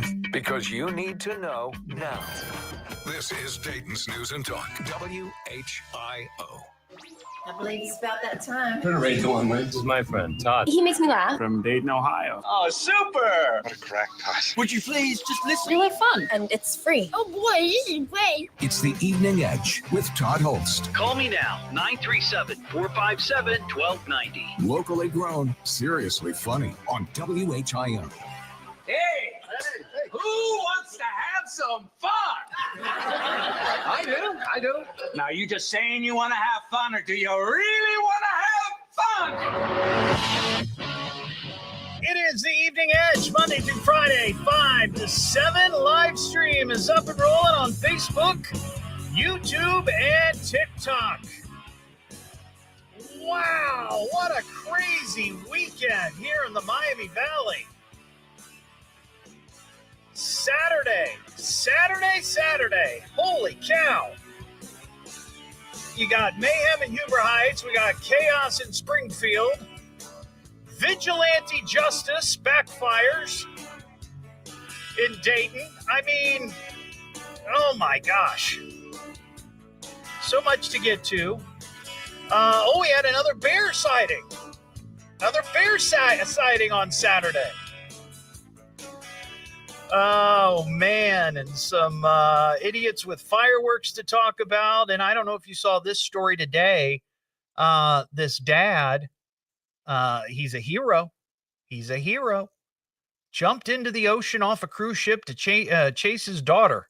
10th, because you need to know now. This is Dayton's News and Talk, WHIO. I believe it's about that time. Turn the radio on, man. This is my friend, Todd. He makes me laugh. From Dayton, Ohio. Oh, super! What a crackpot. Would you please just listen? Really fun. And it's free. Oh boy, this is great. It's the Evening Edge with Todd Hollst. Call me now, 937-457-1290. Locally grown, seriously funny on WHIO. Hey, who wants to have some fun? I do. Now, you just saying you want to have fun, or do you really want to have fun? It is the Evening Edge, Monday through Friday, 5 to 7. Live stream is up and rolling on Facebook, YouTube, and TikTok. Wow, what a crazy weekend here in the Miami Valley. Saturday. Holy cow. You got mayhem in Huber Heights. We got chaos in Springfield. Vigilante justice backfires in Dayton. I mean, oh my gosh. So much to get to. We had another bear sighting. Another bear sighting on Saturday. Oh, man, and some idiots with fireworks to talk about. And I don't know if you saw this story today. This dad, he's a hero. He's a hero. Jumped into the ocean off a cruise ship to chase his daughter,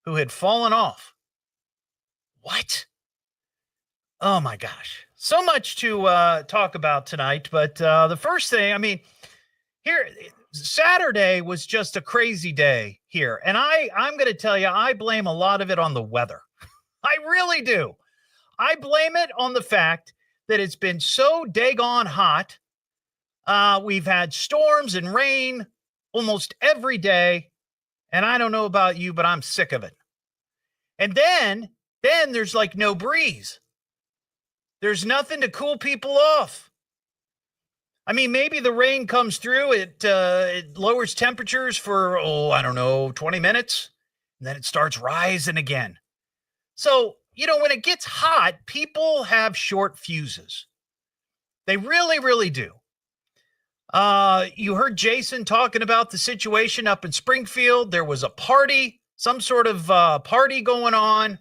who had fallen off. What? Oh, my gosh. So much to talk about tonight. But the first thing, I mean, here... Saturday was just a crazy day here. And I'm going to tell you, I blame a lot of it on the weather. I really do. I blame it on the fact that it's been so daggone hot. We've had storms and rain almost every day. And I don't know about you, but I'm sick of it. And then there's like no breeze. There's nothing to cool people off. I mean, maybe the rain comes through, it lowers temperatures for, 20 minutes, and then it starts rising again. So, when it gets hot, people have short fuses. They really, really do. You heard Jason talking about the situation up in Springfield. There was a party, some sort of party going on,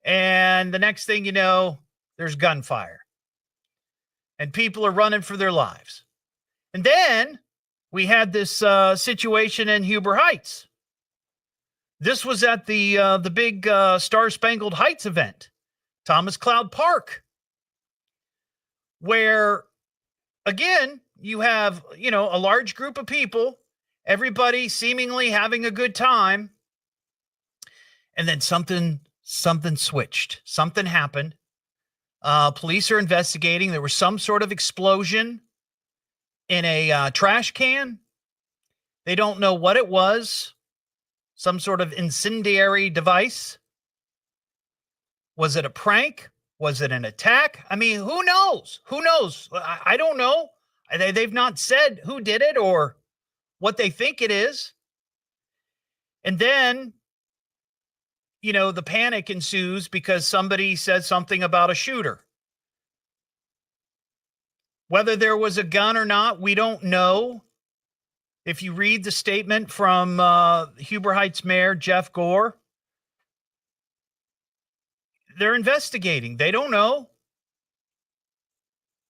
and the next thing you know, there's gunfire. And people are running for their lives. And then we had this situation in Huber Heights. This was at the big Star Spangled Heights event, Thomas Cloud Park, where, again, you have, a large group of people, everybody seemingly having a good time. And then something switched. Something happened. Police are investigating. There was some sort of explosion in a trash can. They don't know what it was. Some sort of incendiary device. Was it a prank? Was it an attack? I mean, who knows? I don't know. They've not said who did it or what they think it is. And then, the panic ensues because somebody said something about a shooter. Whether there was a gun or not, we don't know. If you read the statement from Huber Heights Mayor Jeff Gore, they're investigating. They don't know.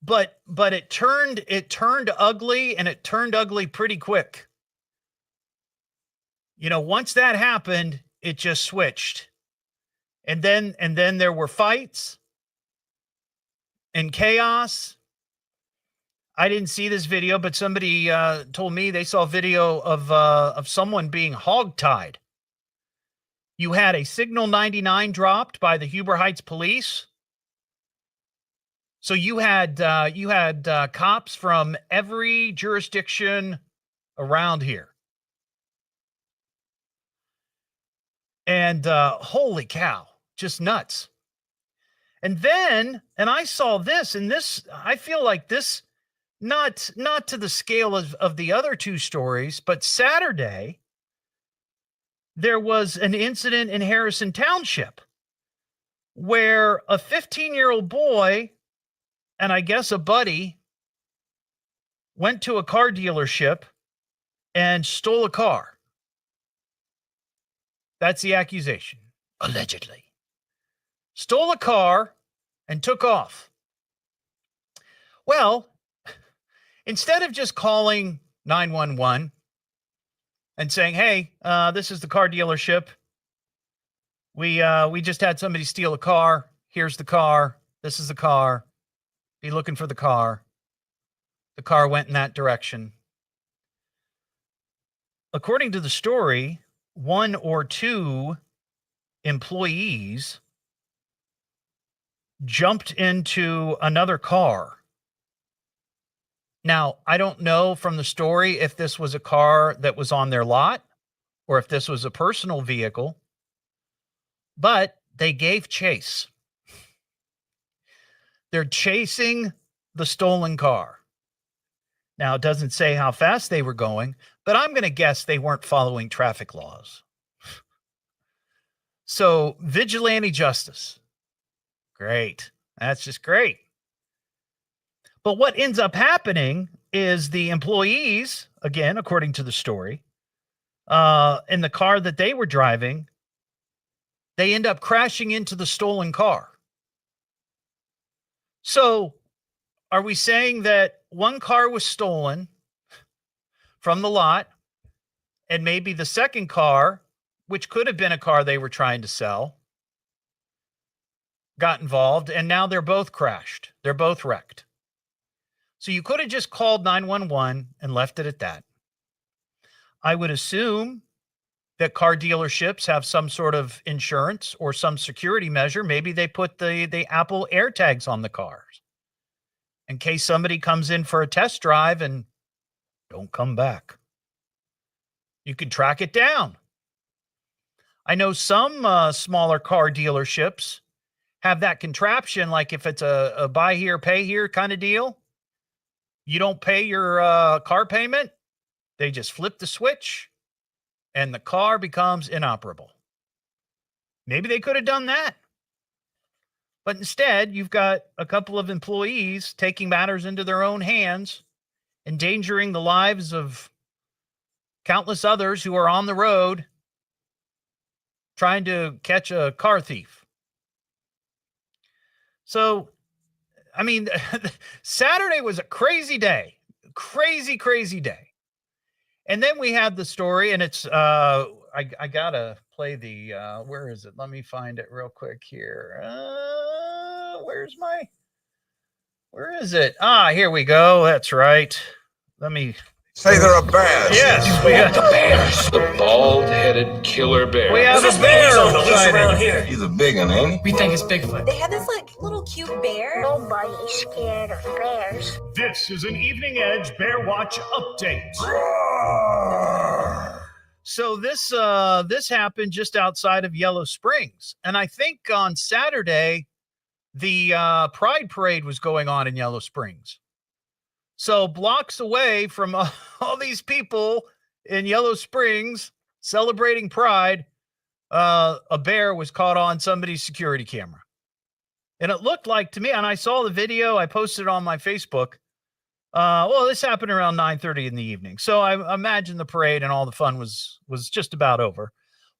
But it turned ugly, and it turned ugly pretty quick. Once that happened, it just switched. And then there were fights and chaos. I didn't see this video, but somebody told me they saw a video of someone being hogtied. You had a Signal 99 dropped by the Huber Heights police. So you had cops from every jurisdiction around here. And holy cow, just nuts. And I saw this, and this, I feel like this, not to the scale of the other two stories, but Saturday, there was an incident in Harrison Township where a 15-year-old boy and I guess a buddy went to a car dealership and stole a car. That's the accusation, allegedly. Stole a car and took off. Well, instead of just calling 911 and saying, hey, this is the car dealership. We just had somebody steal a car. Here's the car. This is the car. Be looking for the car. The car went in that direction. According to the story, one or two employees jumped into another car. Now, I don't know from the story if this was a car that was on their lot or if this was a personal vehicle, but they gave chase. They're chasing the stolen car. Now, it doesn't say how fast they were going, but I'm going to guess they weren't following traffic laws. So, vigilante justice. Great. That's just great. But what ends up happening is the employees, again, according to the story, in the car that they were driving, they end up crashing into the stolen car. So, are we saying that one car was stolen from the lot and maybe the second car, which could have been a car they were trying to sell, got involved, and now they're both crashed. They're both wrecked. So you could have just called 911 and left it at that. I would assume that car dealerships have some sort of insurance or some security measure. Maybe they put the Apple AirTags on the cars in case somebody comes in for a test drive and don't come back. You can track it down. I know some smaller car dealerships have that contraption, like if it's a buy here, pay here kind of deal. You don't pay your car payment, they just flip the switch and the car becomes inoperable. Maybe they could have done that. But instead, you've got a couple of employees taking matters into their own hands, endangering the lives of countless others who are on the road trying to catch a car thief. So, I mean, Saturday was a crazy day. Crazy day. And then we had the story, and it's, I got to play the, where is it? Let me find it real quick here. Where is it? Here we go. That's right. Let me Say they're a bear. Yes, we got the bears. The bald-headed killer bear. We have a bear on the loose around here. He's a big one, ain't he? We think it's Bigfoot. They had this like little cute bear. Nobody's scared of bears. This is an Evening Edge Bear Watch update. So this happened just outside of Yellow Springs, and I think on Saturday the Pride Parade was going on in Yellow Springs. So blocks away from all these people in Yellow Springs celebrating Pride, a bear was caught on somebody's security camera. And it looked like to me, and I saw the video, I posted it on my Facebook. Well, this happened around 9:30 in the evening. So I imagine the parade and all the fun was just about over.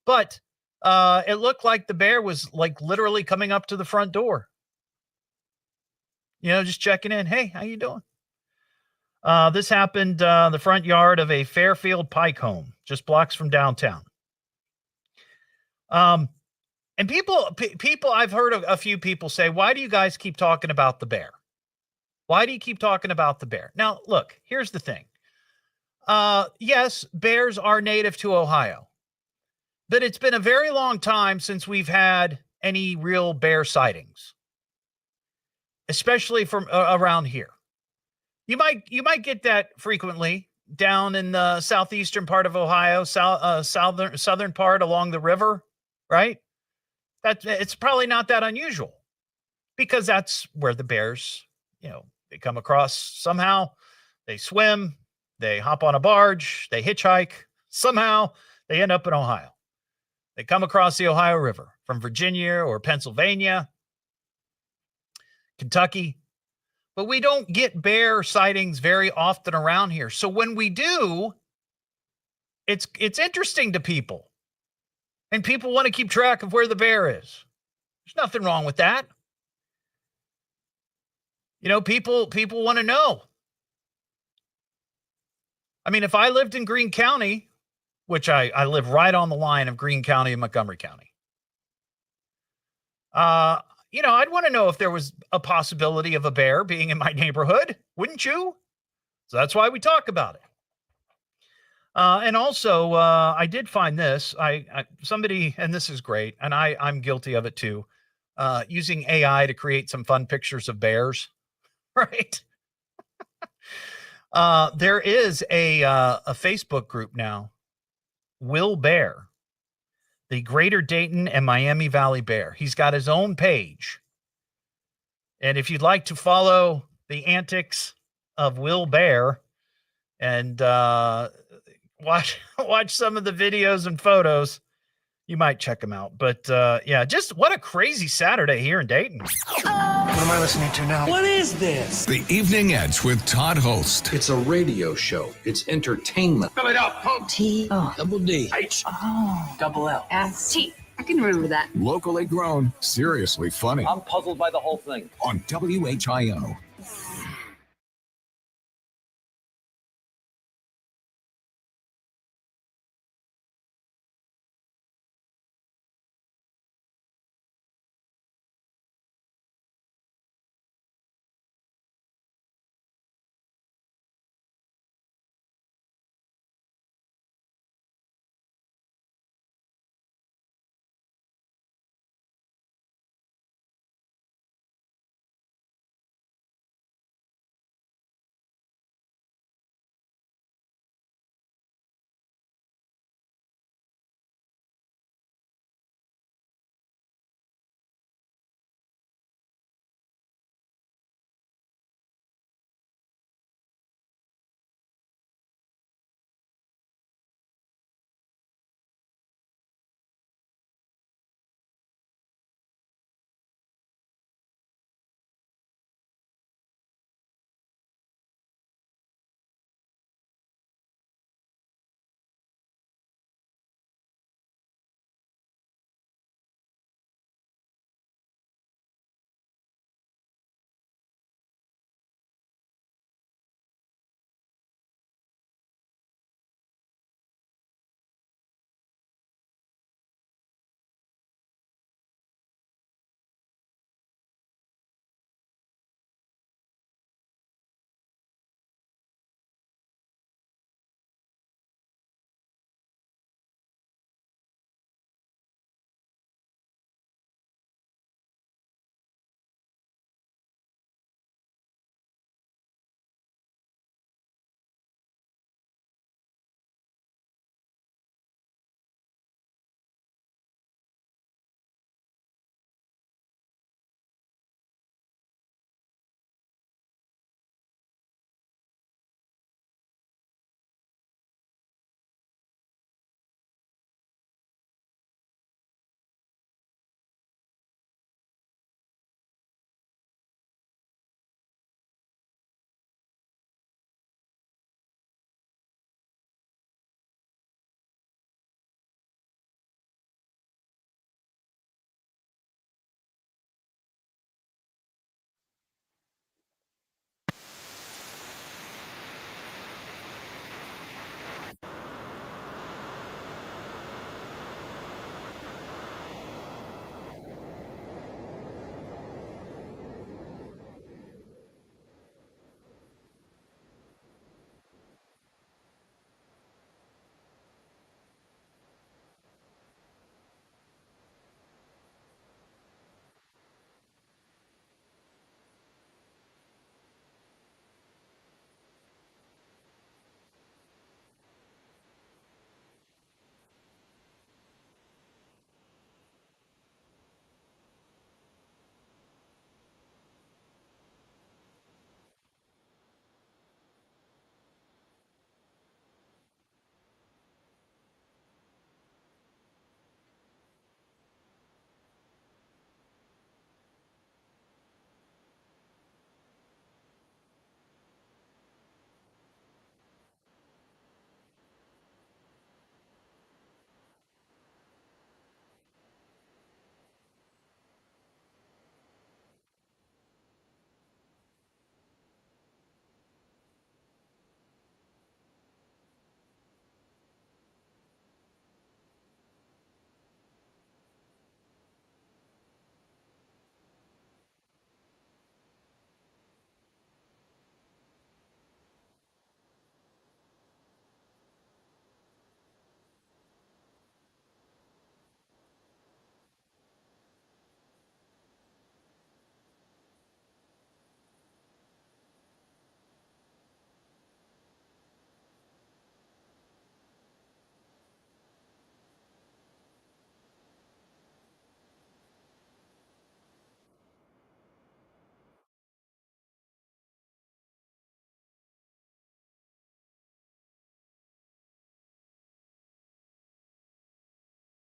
But it looked like the bear was like literally coming up to the front door. You know, just checking in. Hey, how you doing? This happened the front yard of a Fairfield Pike home, just blocks from downtown. And people, I've heard a few people say, why do you guys keep talking about the bear? Why do you keep talking about the bear? Now, look, here's the thing. Yes, bears are native to Ohio, but it's been a very long time since we've had any real bear sightings, especially from around here. You might get that frequently down in the southeastern part of Ohio, southern part along the river, right? It's probably not that unusual because that's where the bears, they come across somehow. They swim, they hop on a barge, they hitchhike. Somehow they end up in Ohio. They come across the Ohio River from Virginia or Pennsylvania, Kentucky. But we don't get bear sightings very often around here. So when we do, it's interesting to people. And people want to keep track of where the bear is. There's nothing wrong with that. You know, people want to know. I mean, if I lived in Greene County, which I live right on the line of Greene County and Montgomery County, I'd want to know if there was a possibility of a bear being in my neighborhood, wouldn't you? So that's why we talk about it. And also, I did find this. Somebody, and this is great, and I'm guilty of it too, using AI to create some fun pictures of bears, right? There is a Facebook group now, Will Bear, the Greater Dayton and Miami Valley Bear. He's got his own page. And if you'd like to follow the antics of Will Bear and watch some of the videos and photos, you might check him out. But yeah, just what a crazy Saturday here in Dayton. What am I listening to now? What is this? The Evening Edge with Todd Hollst. It's a radio show. It's entertainment. Fill it up. T. Oh. Double D. H. Oh. Double L. S. T. I can remember that. Locally grown, seriously funny. I'm puzzled by the whole thing. On WHIO.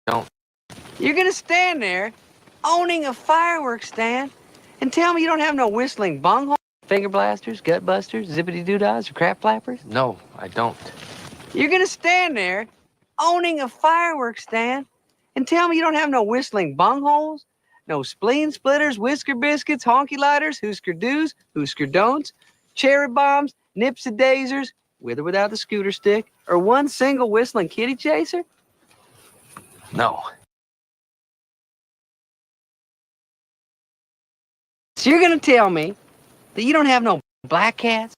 Don't. You're gonna stand there, owning a fireworks stand, and tell me you don't have no whistling bunghole, finger blasters, gut busters, zippity doodads, or crap flappers? No, I don't. You're gonna stand there, owning a fireworks stand, and tell me you don't have no whistling bungholes, no spleen splitters, whisker biscuits, honky lighters, Husker do's, Husker don'ts, cherry bombs, nipsy-daisers, with or without the scooter stick, or one single whistling kitty chaser? No. So you're gonna tell me that you don't have no black cats?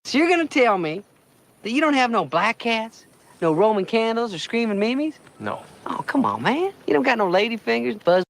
So you're gonna tell me that you don't have no black cats, no Roman candles, or screaming mimes? No. Oh, come on, man. You don't got no lady fingers, buzz.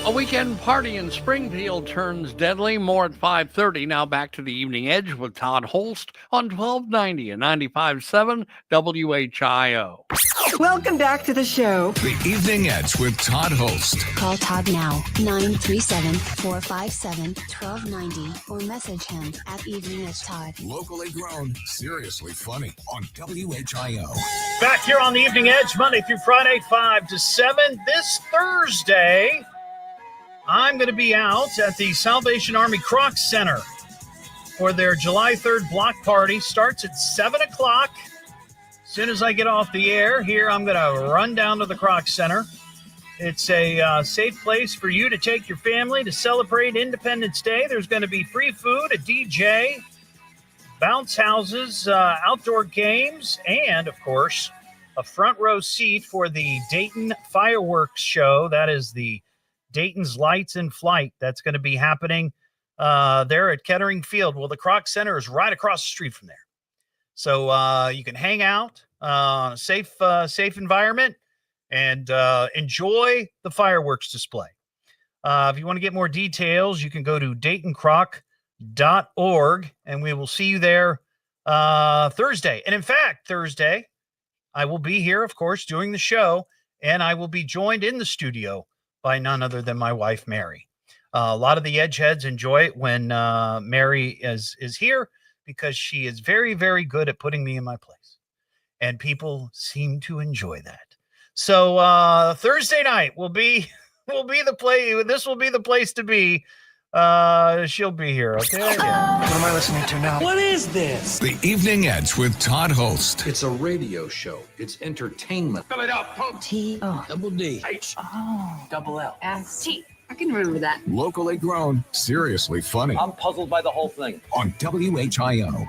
A weekend party in Springfield turns deadly. More at 5:30. Now back to the Evening Edge with Todd Hollst on 1290 and 95.7 WHIO. Welcome back to the show. The Evening Edge with Todd Hollst. Call Todd now, 937-457-1290, or message him at Evening Edge Todd. Locally grown, seriously funny on WHIO. Back here on the Evening Edge, Monday through Friday, 5 to 7. This Thursday, I'm going to be out at the Salvation Army Kroc Center for their July 3rd block party. Starts at 7 o'clock. As soon as I get off the air here, I'm going to run down to the Kroc Center. It's a safe place for you to take your family to celebrate Independence Day. There's going to be free food, a DJ, bounce houses, outdoor games, and, of course, a front row seat for the Dayton fireworks show. That is the Dayton's Lights in Flight. That's going to be happening there at Kettering Field. Well, the Kroc Center is right across the street from there. So you can hang out, safe environment, and enjoy the fireworks display. If you want to get more details, you can go to DaytonCroc.org, and we will see you there Thursday. And in fact, Thursday, I will be here, of course, doing the show, and I will be joined in the studio by none other than my wife, Mary. A lot of the Edgeheads enjoy it when Mary is here because she is very, very good at putting me in my place. And people seem to enjoy that. So Thursday night will be the play. This will be the place to be. She'll be here, okay? Yeah. What am I listening to now? What is this? The Evening Edge with Todd Hollst. It's a radio show. It's entertainment. Fill it up. T-O. Double D. H. Oh. Double L. S. T. I can remember that. Locally grown, seriously funny. I'm puzzled by the whole thing. On WHIO.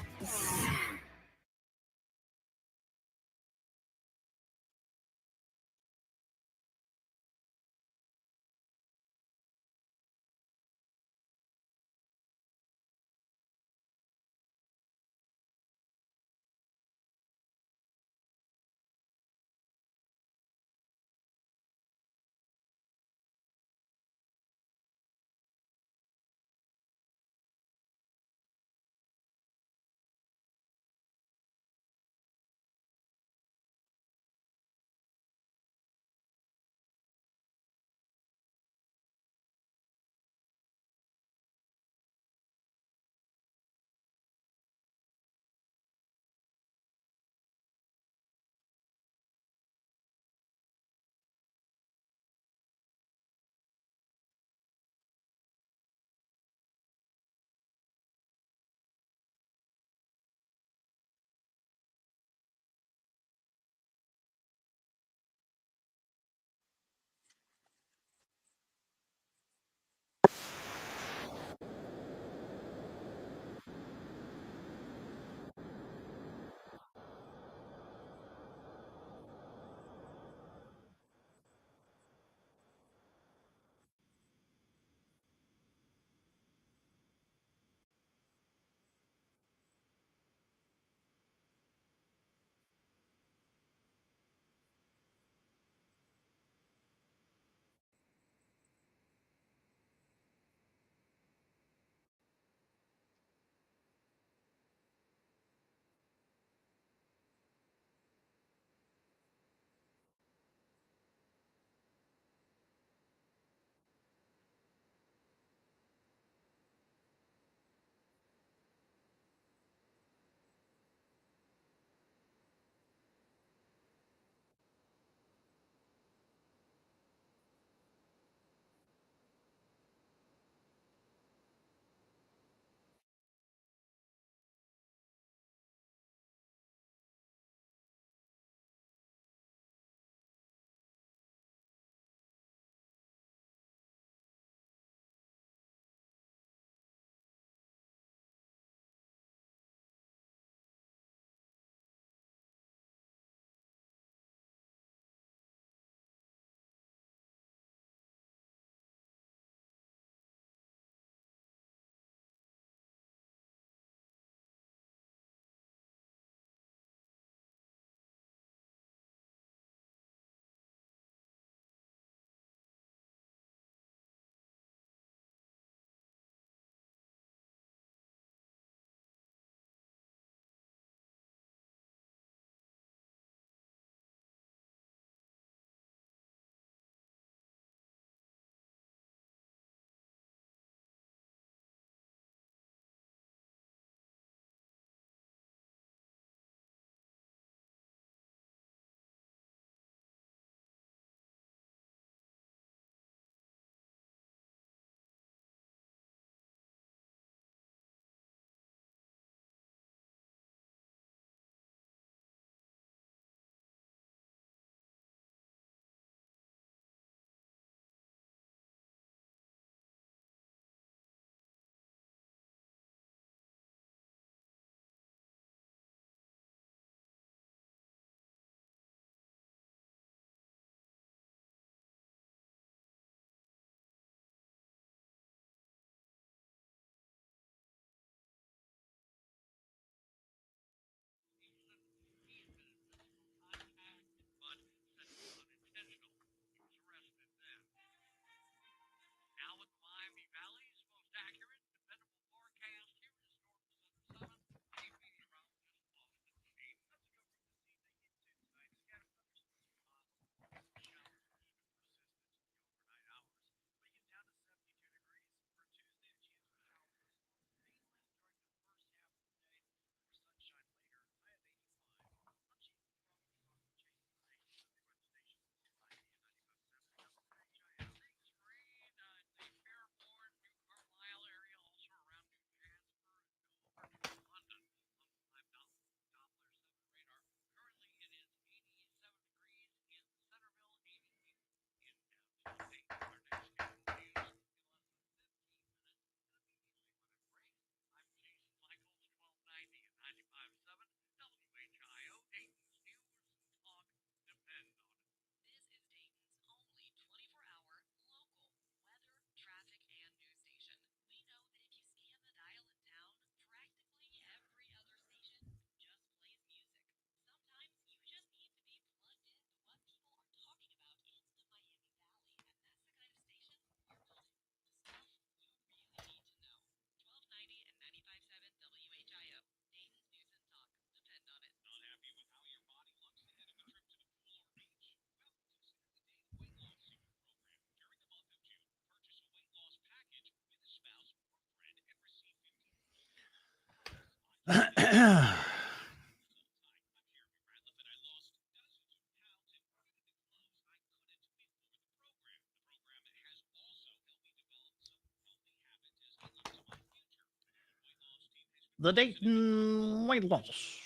The Dayton weight loss.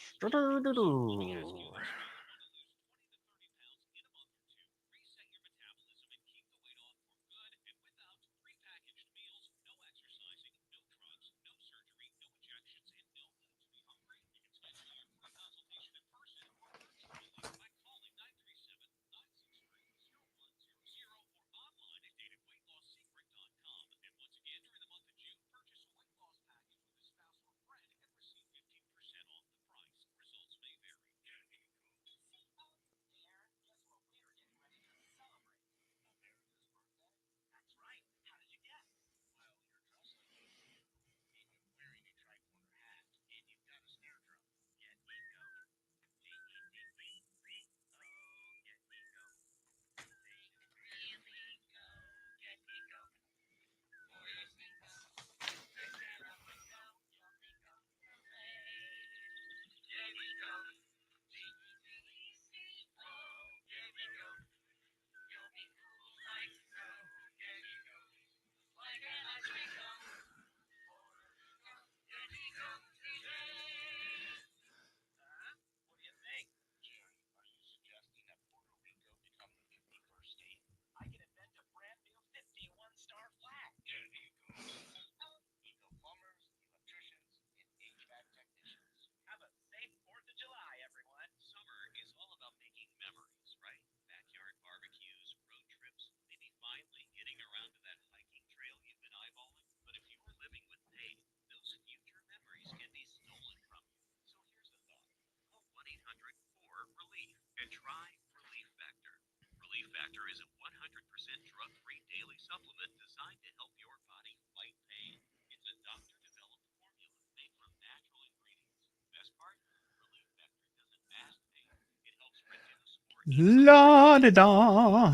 La da da.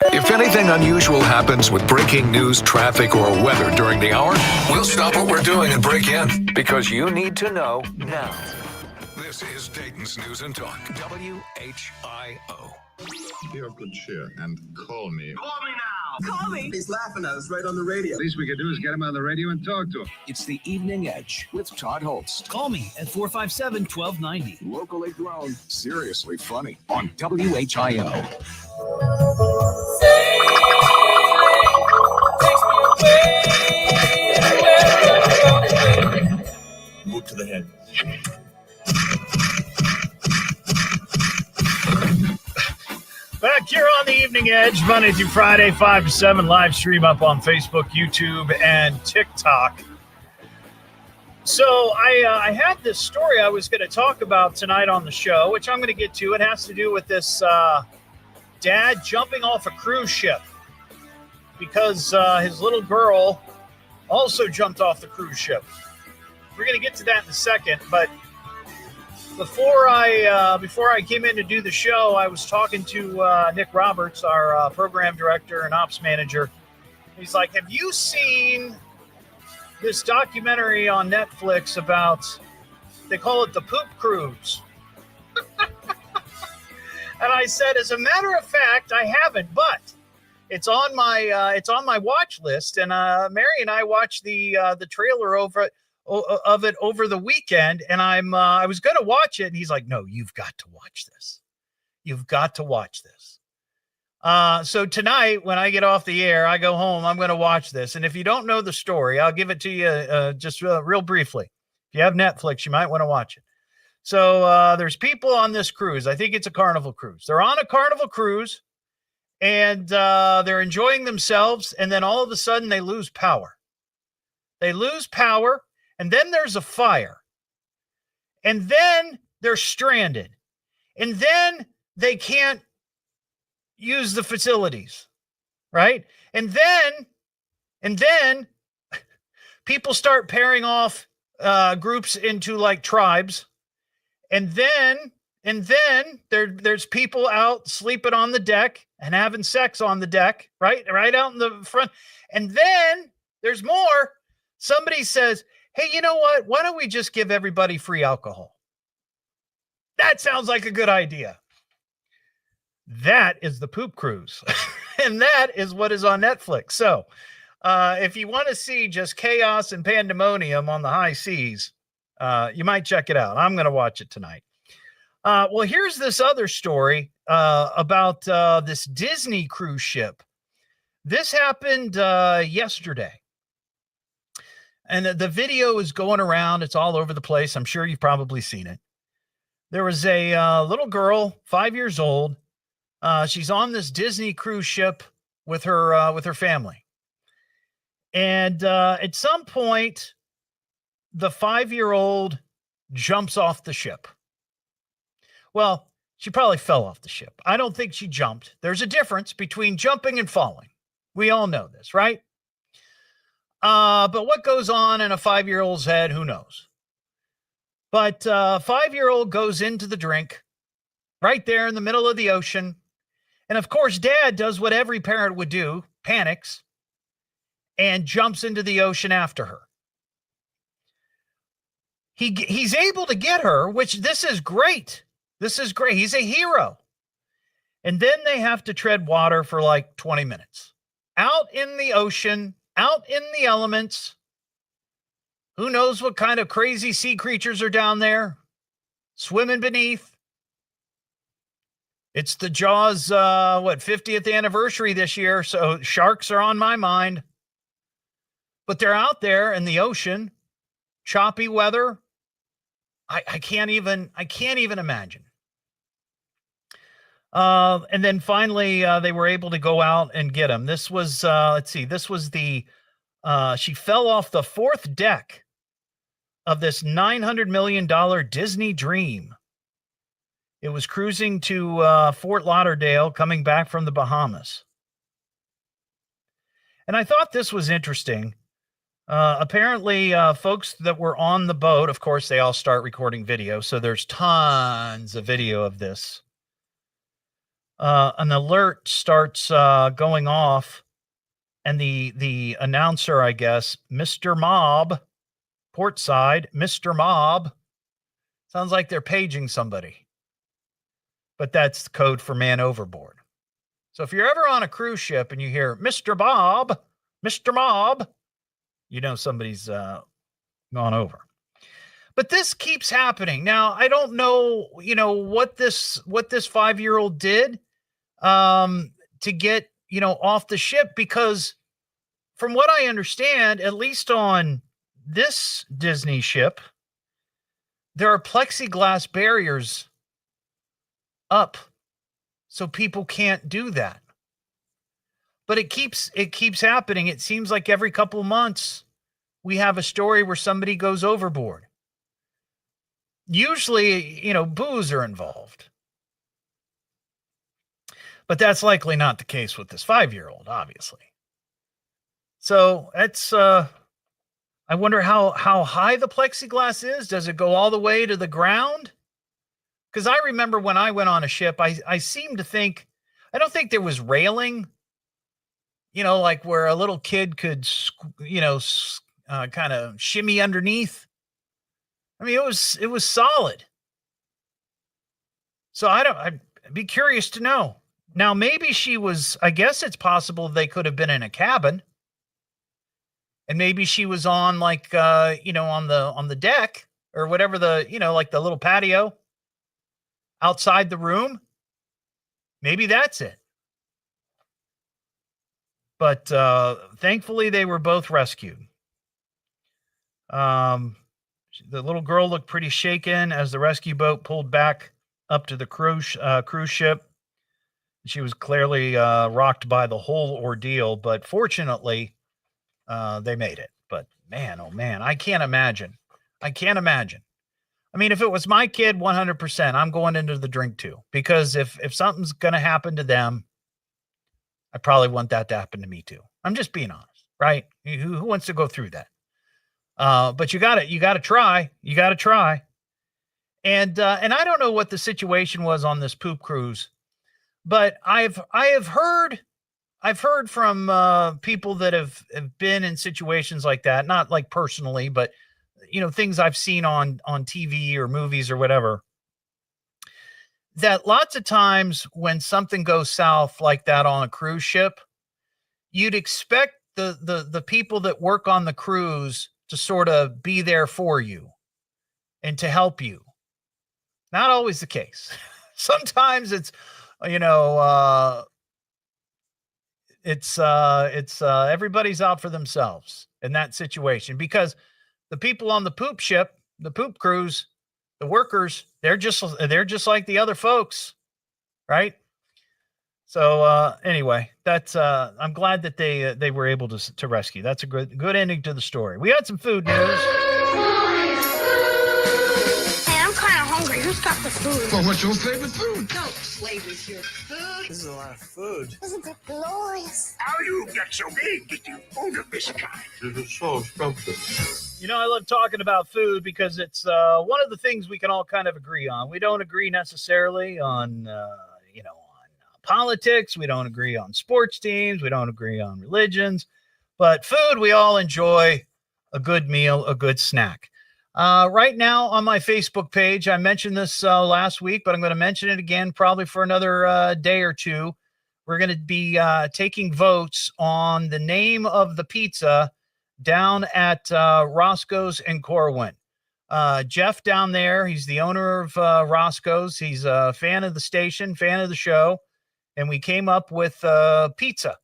If anything unusual happens with breaking news, traffic, or weather during the hour, we'll stop what we're doing and break in. Because you need to know now. This is Dayton's News and Talk, WHIO. Be of good cheer and call me. Call me now. Call me. He's laughing at us right on the radio. Least we could do is get him on the radio and talk to him. It's the Evening Edge with Todd Hollst. Call me at 457-1290. Locally grown, seriously funny on WHIO. Move to the head. Back here on the Evening Edge, Monday through Friday, 5 to 7, live stream up on Facebook, YouTube, and TikTok. So I had this story I was going to talk about tonight on the show, which I'm going to get to. It has to do with this dad jumping off a cruise ship because his little girl also jumped off the cruise ship. We're going to get to that in a second, but before I came in to do the show, I was talking to Nick Roberts, our program director and ops manager. He's like, have you seen this documentary on Netflix about, they call it the Poop Cruise? And I said, as a matter of fact, I haven't, but it's on my watch list. And Mary and I watched the trailer of it over the weekend, and I was going to watch it, and he's like, no, you've got to watch this. You've got to watch this. So tonight, when I get off the air, I go home, I'm going to watch this. And if you don't know the story, I'll give it to you just real briefly. If you have Netflix, you might want to watch it. So there's people on this cruise. I think it's a Carnival cruise. They're on a Carnival cruise, and they're enjoying themselves, and then all of a sudden they lose power. They lose power. And then there's a fire. And then they're stranded. And then they can't use the facilities, right? And then people start pairing off groups into like tribes, and then there's people out sleeping on the deck and having sex on the deck, right out in the front. And then there's more. Somebody says, hey, you know what? Why don't we just give everybody free alcohol? That sounds like a good idea. That is the Poop Cruise. And that is what is on Netflix. So if you want to see just chaos and pandemonium on the high seas, you might check it out. I'm going to watch it tonight. Well, here's this other story about this Disney cruise ship. This happened yesterday. And the video is going around. It's all over the place. I'm sure you've probably seen it. There was a little girl, 5 years old. She's on this Disney cruise ship with her family. And at some point, the 5-year-old jumps off the ship. Well, she probably fell off the ship. I don't think she jumped. There's a difference between jumping and falling. We all know this, right? But what goes on in a 5-year-old's head, who knows? But 5-year-old goes into the drink right there in the middle of the ocean. And of course, dad does what every parent would do, panics, and jumps into the ocean after her. He's able to get her, which this is great. This is great. He's a hero. And then they have to tread water for like 20 minutes. Out in the ocean, out in the elements. Who knows what kind of crazy sea creatures are down there? Swimming beneath. It's the Jaws, 50th anniversary this year, so sharks are on my mind. But they're out there in the ocean, choppy weather. I can't even imagine. And then finally, they were able to go out and get him. This was, she fell off the 4th deck of this $900 million Disney Dream. It was cruising to Fort Lauderdale, coming back from the Bahamas. And I thought this was interesting. Apparently, folks that were on the boat, of course, they all start recording video. So there's tons of video of this. An alert starts going off. And the announcer, I guess, Mr. Mob, portside, Mr. Mob. Sounds like they're paging somebody. But that's code for man overboard. So if you're ever on a cruise ship and you hear Mr. Bob, Mr. Mob, you know somebody's gone over. But this keeps happening. Now, I don't know, what this 5-year-old did to get, off the ship, because from what I understand, at least on this Disney ship, there are plexiglass barriers up so people can't do that. But it keeps happening. It seems like every couple of months we have a story where somebody goes overboard. Usually, booze are involved. But that's likely not the case with this 5-year-old, obviously. So that's, I wonder how high the plexiglass is. Does it go all the way to the ground? Because I remember when I went on a ship, I seem to think, I don't think there was railing, like where a little kid could, kind of shimmy underneath. I mean, it was solid. So I'd be curious to know. Now, maybe I guess it's possible they could have been in a cabin. And maybe she was on on the deck or whatever like the little patio outside the room. Maybe that's it. But thankfully they were both rescued. The little girl looked pretty shaken as the rescue boat pulled back up to the cruise ship. She was clearly rocked by the whole ordeal, but fortunately, they made it. But man, oh man, I can't imagine. I mean, if it was my kid, 100%, I'm going into the drink too, because if something's going to happen to them, I probably want that to happen to me too. I'm just being honest, right? Who wants to go through that? But you got to try. You got to try. And I don't know what the situation was on this poop cruise, but I've heard from people that have been in situations like that, not like personally, but things I've seen on TV or movies or whatever, that lots of times when something goes south like that on a cruise ship, you'd expect the people that work on the cruise to sort of be there for you and to help you. Not always the case. Sometimes it's, it's everybody's out for themselves in that situation, because the people on the poop ship, the poop cruise, the workers, they're just like the other folks, right? So anyway, that's I'm glad that they were able to rescue. That's a good ending to the story. We had some food news. Hey, I'm kind of hungry. Who's got the food? Well, what's your favorite food? No flavors your food. This is a lot of food. Isn't it glorious? How you get so big that you food of this kind? This is so something. I love talking about food because it's one of the things we can all kind of agree on. We don't agree necessarily on, on politics. We don't agree on sports teams. We don't agree on religions. But food, we all enjoy a good meal, a good snack. Right now on my Facebook page, I mentioned this last week, but I'm going to mention it again probably for another day or two. We're going to be taking votes on the name of the pizza down at Roscoe's in Corwin. Jeff down there, he's the owner of Roscoe's. He's a fan of the station, fan of the show, and we came up with pizza.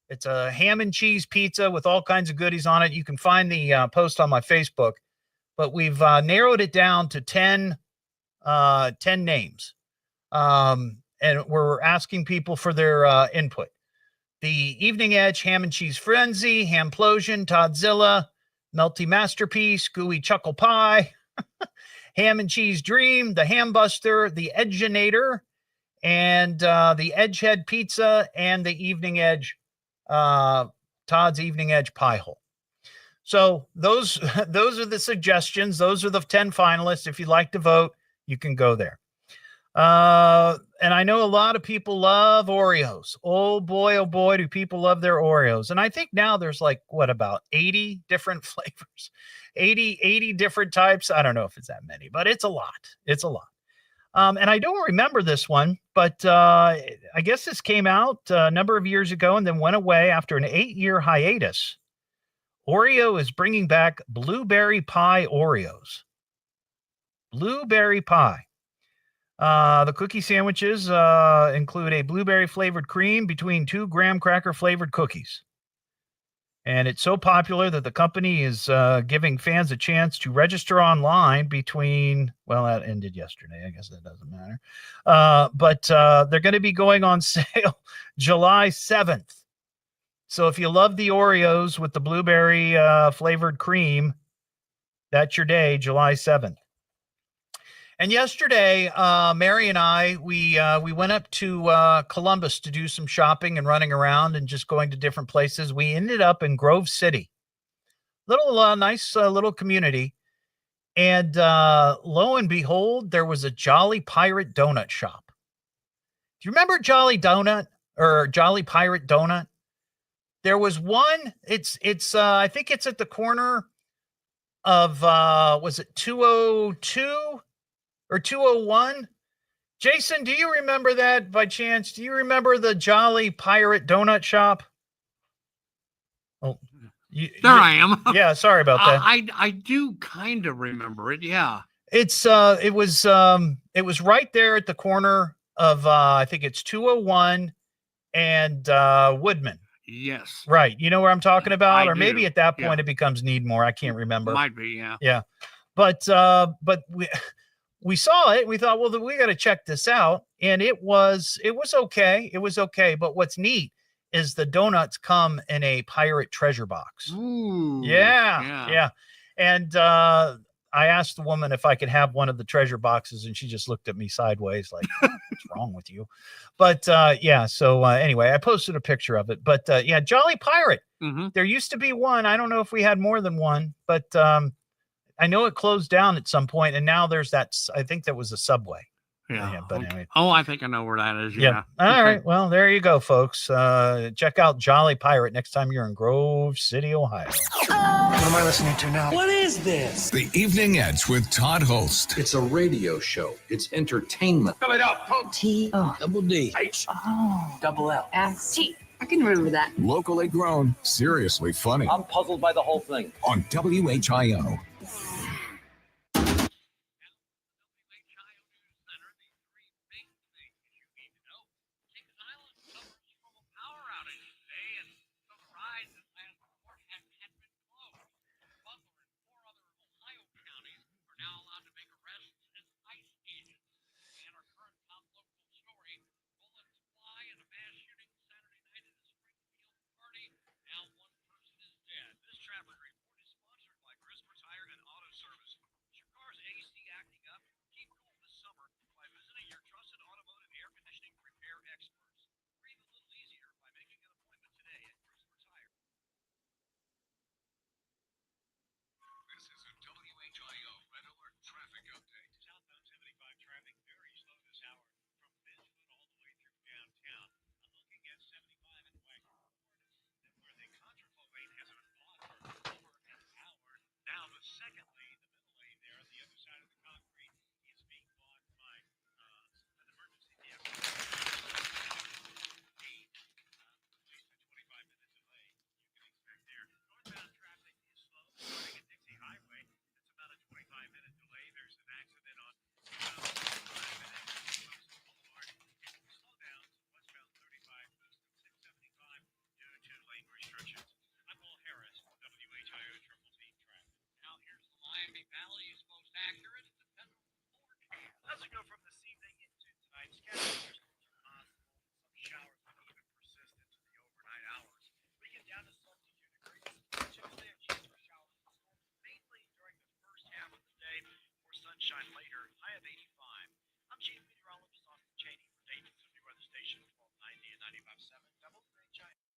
It's a ham and cheese pizza with all kinds of goodies on it. You can find the post on my Facebook, but we've narrowed it down to 10 names, and we're asking people for their input. The Evening Edge Ham and Cheese Frenzy, Hamplosion, Toddzilla, Melty Masterpiece, Gooey Chuckle Pie, Ham and Cheese Dream, the Ham Buster, the Edgeinator, and the Edgehead Pizza, and the Evening Edge, Todd's Evening Edge Pie Hole. So those are the suggestions. Those are the 10 finalists. If you'd like to vote, you can go there. And I know a lot of people love Oreos. Oh boy, do people love their Oreos. And I think now there's about 80 different flavors, 80 different types. I don't know if it's that many, but it's a lot. It's a lot. And I don't remember this one, but I guess this came out a number of years ago and then went away after an 8-year hiatus. Oreo is bringing back blueberry pie Oreos. Blueberry pie. The cookie sandwiches include a blueberry flavored cream between 2 graham cracker flavored cookies. And it's so popular that the company is giving fans a chance to register online that ended yesterday. I guess that doesn't matter. But they're going to be going on sale July 7th. So if you love the Oreos with the blueberry flavored cream, that's your day, July 7th. And yesterday, Mary and I, we went up to Columbus to do some shopping and running around and just going to different places. We ended up in Grove City, nice little community. And lo and behold, there was a Jolly Pirate Donut shop. Do you remember Jolly Donut or Jolly Pirate Donut? There was one. It's I think it's at the corner of was it 202? Or 201? Jason, do you remember that by chance? Do you remember the Jolly Pirate Donut shop? Oh, I am. Yeah, sorry about that. I do kind of remember it. Yeah. It was right there at the corner of I think it's 201 and Woodman. Yes. Right. You know where I'm talking about? Or maybe at that point Yeah. it becomes Needmore. I can't remember. Might be, yeah. Yeah. But we saw it. We thought, well, we got to check this out. And it was okay. It was okay. But what's neat is the donuts come in a pirate treasure box. Ooh. Yeah. And I asked the woman if I could have one of the treasure boxes, and she just looked at me sideways like, what's wrong with you? But yeah, so anyway, I posted a picture of it. But yeah, Jolly Pirate. Mm-hmm. There used to be one. I don't know if we had more than one, but I know it closed down at some point, and now there's that. I think that was a Subway. Yeah. But okay. anyway. Oh, I think I know where that is. Yeah. All right. Well, there you go, folks. Check out Jolly Pirate next time you're in Grove City, Ohio. What am I listening to now? What is this? The Evening Edge with Todd Hollst. It's a radio show. It's entertainment. Fill it up. Double D. H. Double L. S-T. I can remember that. Locally grown, seriously funny. I'm puzzled by the whole thing. On WHIO. Sunshine later. I have 85. I'm Chief Meteorologist Austin Cheney for Dayton Weather Station 1290 and 95.7 WHIO.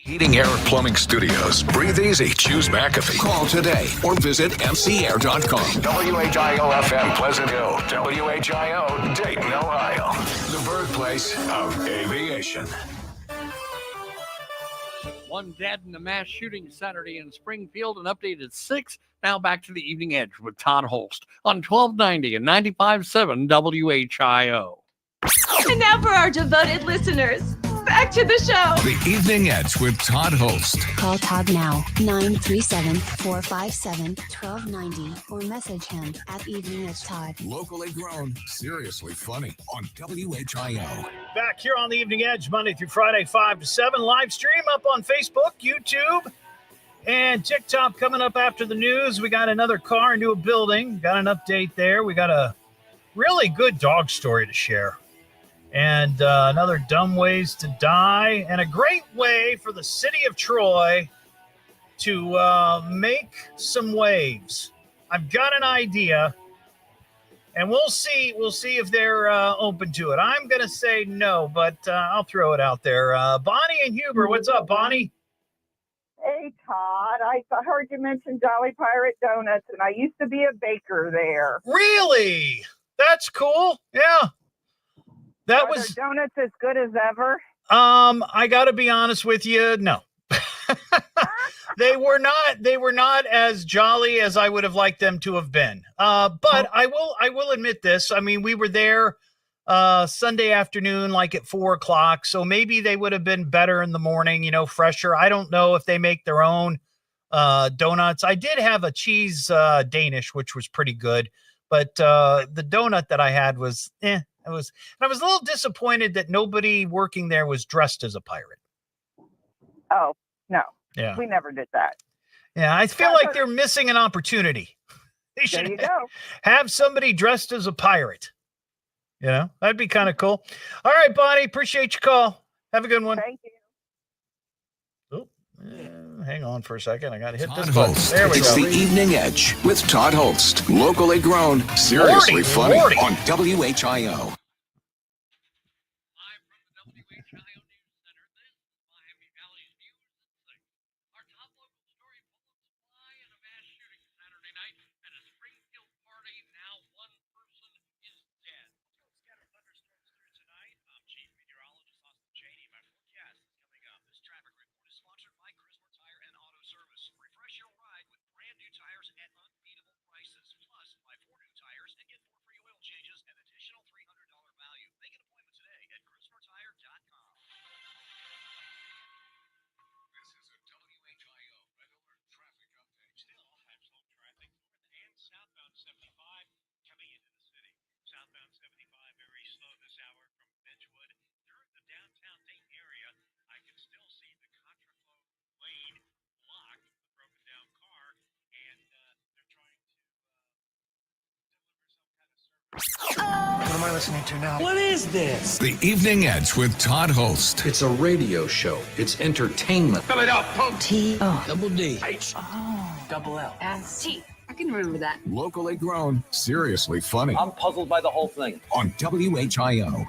Heating, Air, and Plumbing Studios. Breathe easy. Choose McAfee. Call today or visit mcair.com. WHIO-FM Pleasant Hill. WHIO Dayton, Ohio. The birthplace of aviation. One dead in a mass shooting Saturday in Springfield. An update at 6. Now back to the Evening Edge with Todd Hollst on 1290 and 95.7 WHIO. And now for our devoted listeners, back to the show. The Evening Edge with Todd Hollst. Call Todd now, 937-457-1290, or message him at Evening Edge Todd. Locally grown, seriously funny on WHIO. Back here on the Evening Edge, Monday through Friday, 5 to 7. Live stream up on Facebook, YouTube, and TikTok coming up after the news. We got another car into a building. Got an update there. We got a really good dog story to share. And another dumb ways to die. And a great way for the city of Troy to make some waves. I've got an idea. And we'll see if they're open to it. I'm going to say no, but I'll throw it out there. Bonnie and Huber, what's up, Bonnie? Hey, Todd. I heard you mention Jolly Pirate Donuts, and I used to be a baker there. Really? That's cool. Yeah. That was their donuts as good as ever. I got to be honest with you. No. They were not as jolly as I would have liked them to have been. But I will admit this. I mean, we were there Sunday afternoon, like at 4:00. So maybe they would have been better in the morning, fresher. I don't know if they make their own donuts. I did have a cheese Danish, which was pretty good. But the donut that I had was I was a little disappointed that nobody working there was dressed as a pirate. Oh, no. Yeah. We never did that. Yeah, I feel like they're missing an opportunity. They should there you go. Have somebody dressed as a pirate. That'd be kind of cool. All right, Bonnie, appreciate your call. Have a good one. Thank you. Hang on for a second. I got to hit Todd this button. Hollst. There we It's go. the Evening Edge with Todd Hollst. Locally grown, seriously funny Lordy. on WHIO. What am I listening to now? What is this? The Evening Edge with Todd Hollst. It's a radio show. It's entertainment. Fill it up, folks. Double D. Double L. S-T. I can remember that. Locally grown, seriously funny I'm puzzled by the whole thing. on WHIO.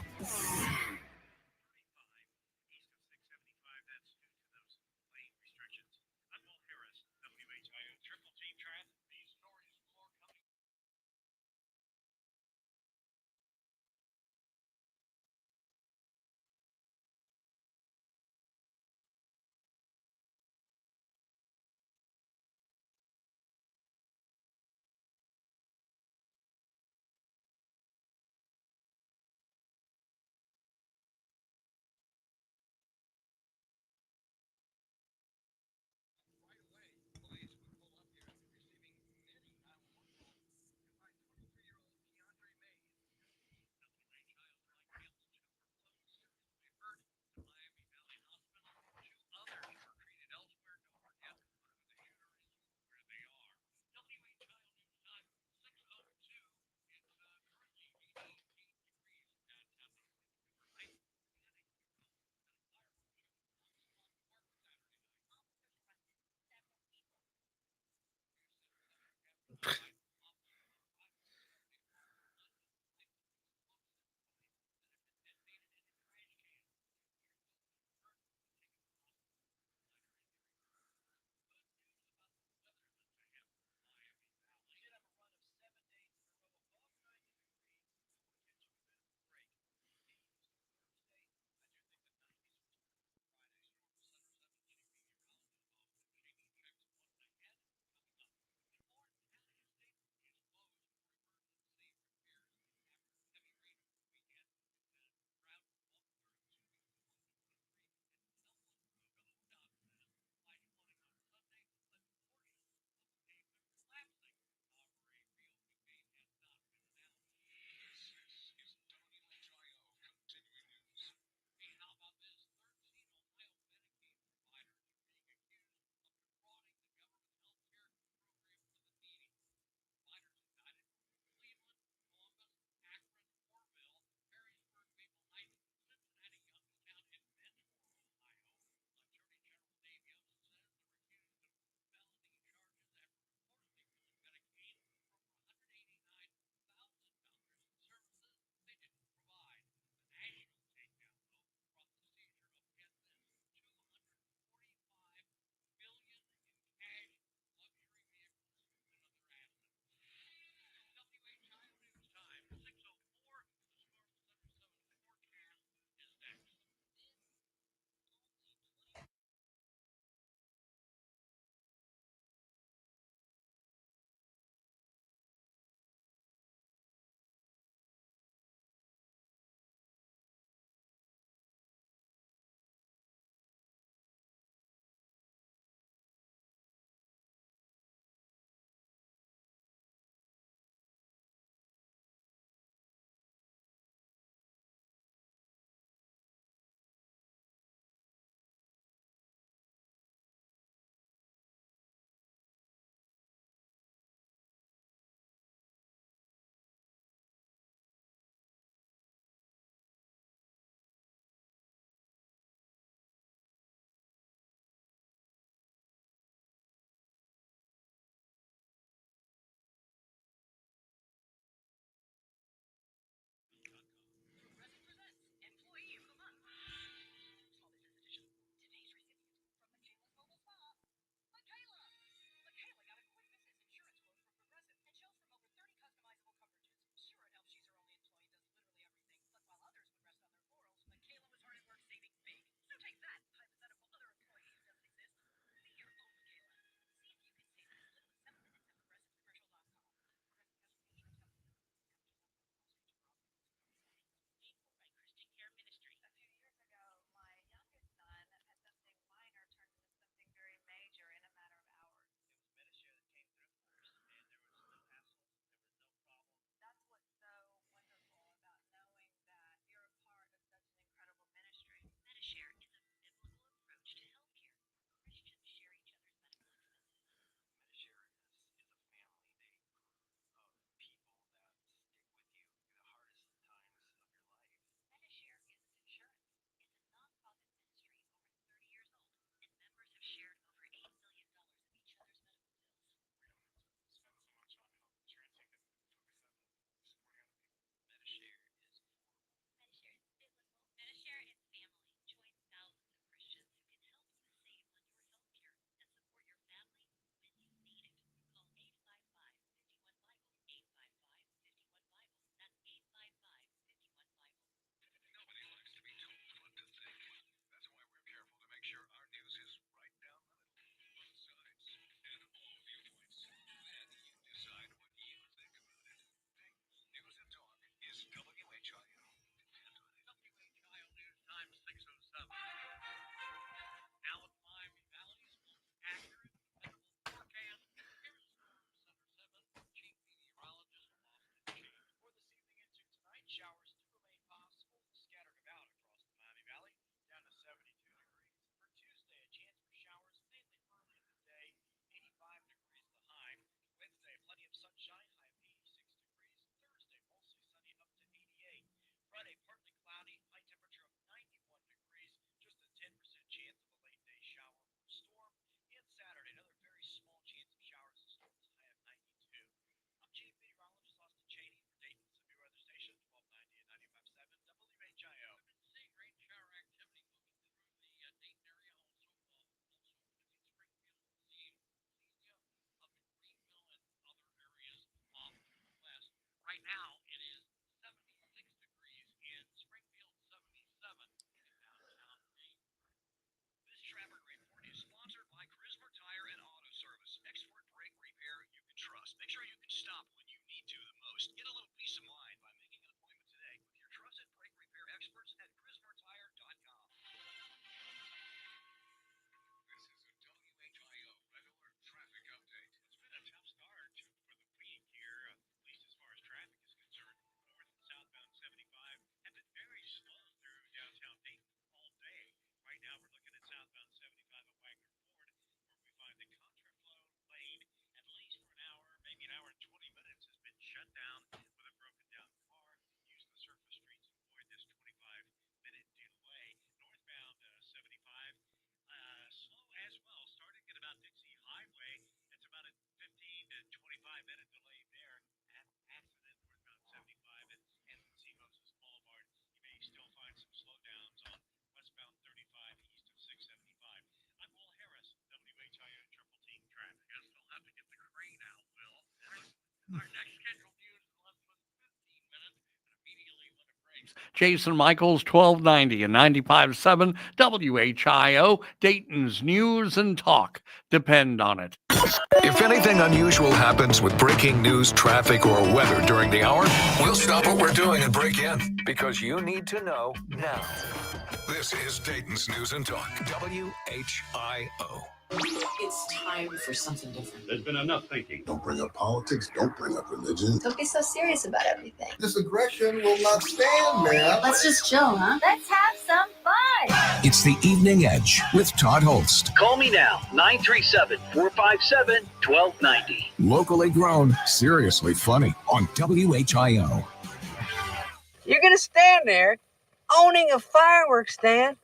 Jason Michaels, 1290 and 95.7 WHIO, Dayton's News and Talk. Depend on it. If anything unusual happens with breaking news, traffic, or weather during the hour, we'll stop what we're doing and break in because you need to know now. This is Dayton's News and Talk, WHIO. It's time for something different. There's been enough thinking. Don't bring up politics. Don't bring up religion. Don't be so serious about everything. This aggression will not stand, man. Let's just chill, huh? Let's have some fun. It's the Evening Edge with Todd Hollst. Call me now, 937-457-1290. Locally grown, seriously funny on WHIO. You're going to stand there owning a fireworks stand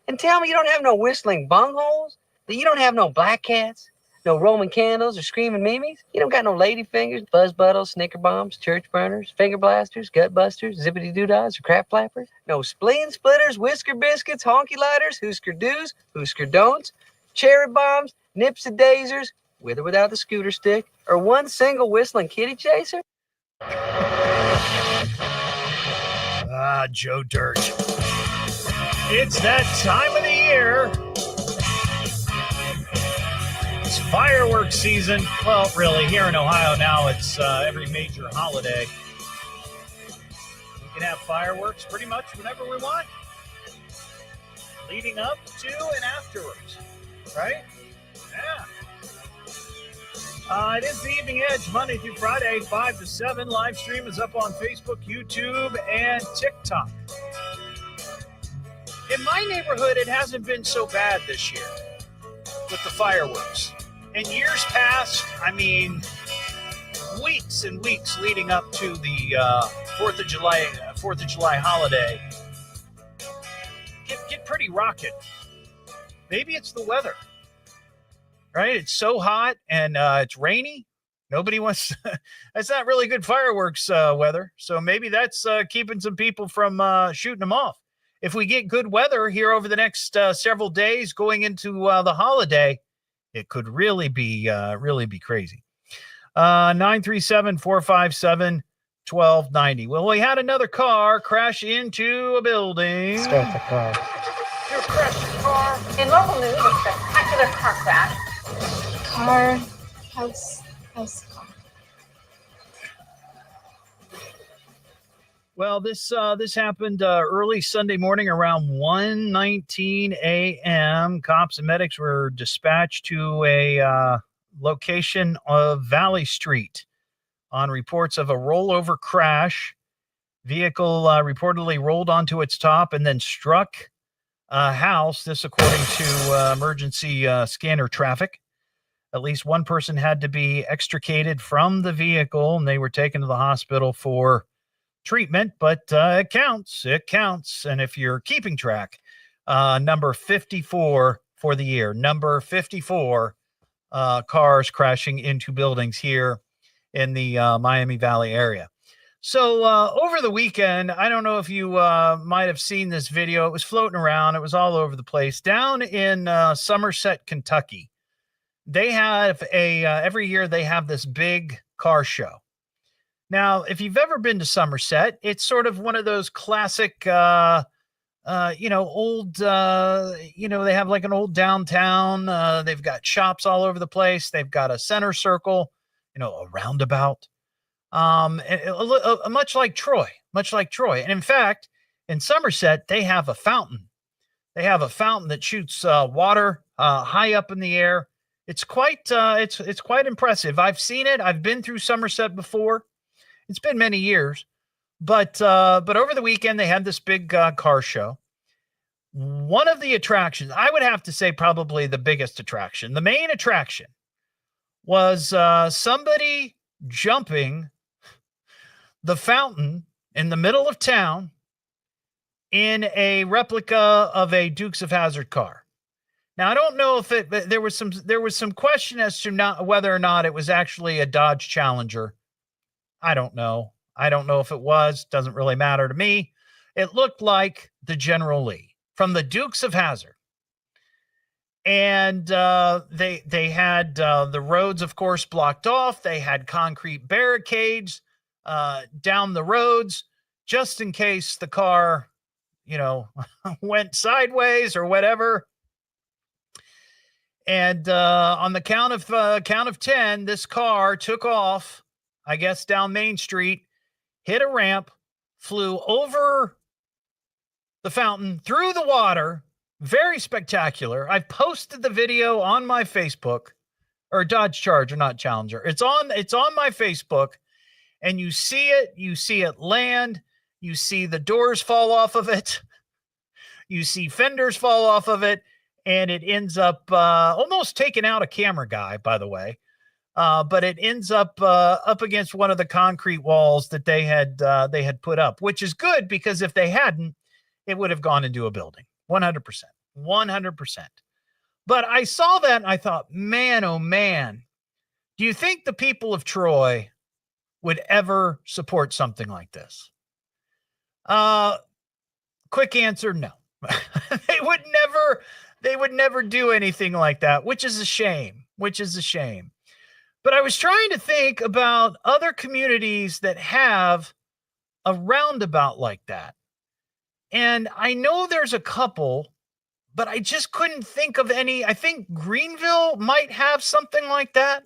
and tell me you don't have no whistling bungholes? That you don't have no black cats, no Roman candles or screaming mimes? You don't got no lady fingers, buzz buttles, snicker bombs, church burners, finger blasters, gut busters, zippity doodahs, or crap flappers? No spleen splitters, whisker biscuits, honky lighters, Husker do's, Husker don'ts, cherry bombs, nips and daisers, with or without the scooter stick, or one single whistling kitty chaser? Ah, Joe Dirt. It's that time of the year. It's fireworks season. Well, really, here in Ohio now, it's every major holiday. We can have fireworks pretty much whenever we want, leading up to and afterwards, right? Yeah. It is the Evening Edge, Monday through Friday, 5 to 7. Live stream is up on Facebook, YouTube, and TikTok. In my neighborhood, it hasn't been so bad this year with the fireworks. In years past, I mean, weeks and weeks leading up to the 4th of July holiday, get pretty rocking. Maybe it's the weather, right? It's so hot and it's rainy. Nobody wants. That's not really good fireworks weather. So maybe that's keeping some people from shooting them off. If we get good weather here over the next several days going into the holiday, it could really be crazy. 937-457-1290. Well, we had another car crash into a building. Start the car. You crashed a car. In local news, a spectacular car crash. House car. Well, this happened early Sunday morning around 1:19 a.m. Cops and medics were dispatched to a location of Valley Street on reports of a rollover crash. Vehicle reportedly rolled onto its top and then struck a house. This according to emergency scanner traffic. At least one person had to be extricated from the vehicle, and they were taken to the hospital for treatment, but it counts. And if you're keeping track, number 54 for the year, number 54 cars crashing into buildings here in the Miami Valley area. So over the weekend, I don't know if you might have seen this video. It was floating around. It was all over the place. Down in Somerset, Kentucky, they have every year they have this big car show. Now, if you've ever been to Somerset, it's sort of one of those classic, old, they have like an old downtown. They've got shops all over the place. They've got a center circle, a roundabout, much like Troy. And in fact, in Somerset, they have a fountain. They have a fountain that shoots water high up in the air. It's quite impressive. I've seen it. I've been through Somerset before. It's been many years, but over the weekend, they had this big car show. One of the attractions, I would have to say probably the biggest attraction, the main attraction, was somebody jumping the fountain in the middle of town in a replica of a Dukes of Hazzard car. Now, I don't know if there was some question as to whether or not it was actually a Dodge Challenger. I don't know. I don't know if it was. Doesn't really matter to me. It looked like the General Lee from the Dukes of Hazzard. And they had the roads, of course, blocked off. They had concrete barricades down the roads just in case the car, went sideways or whatever. And on the count of 10, this car took off, I guess, down Main Street, hit a ramp, flew over the fountain, through the water. Very spectacular. I posted the video on my Facebook, or Dodge Charger, not Challenger. It's on my Facebook, and you see it land. You see the doors fall off of it. You see fenders fall off of it. And it ends up almost taking out a camera guy, by the way. But it ends up against one of the concrete walls that they had put up, which is good because if they hadn't, it would have gone into a building. 100%. 100%. But I saw that and I thought, man, oh man, do you think the people of Troy would ever support something like this? Quick answer, no. They would never do anything like that, which is a shame. But I was trying to think about other communities that have a roundabout like that. And I know there's a couple, but I just couldn't think of any. I think Greenville might have something like that.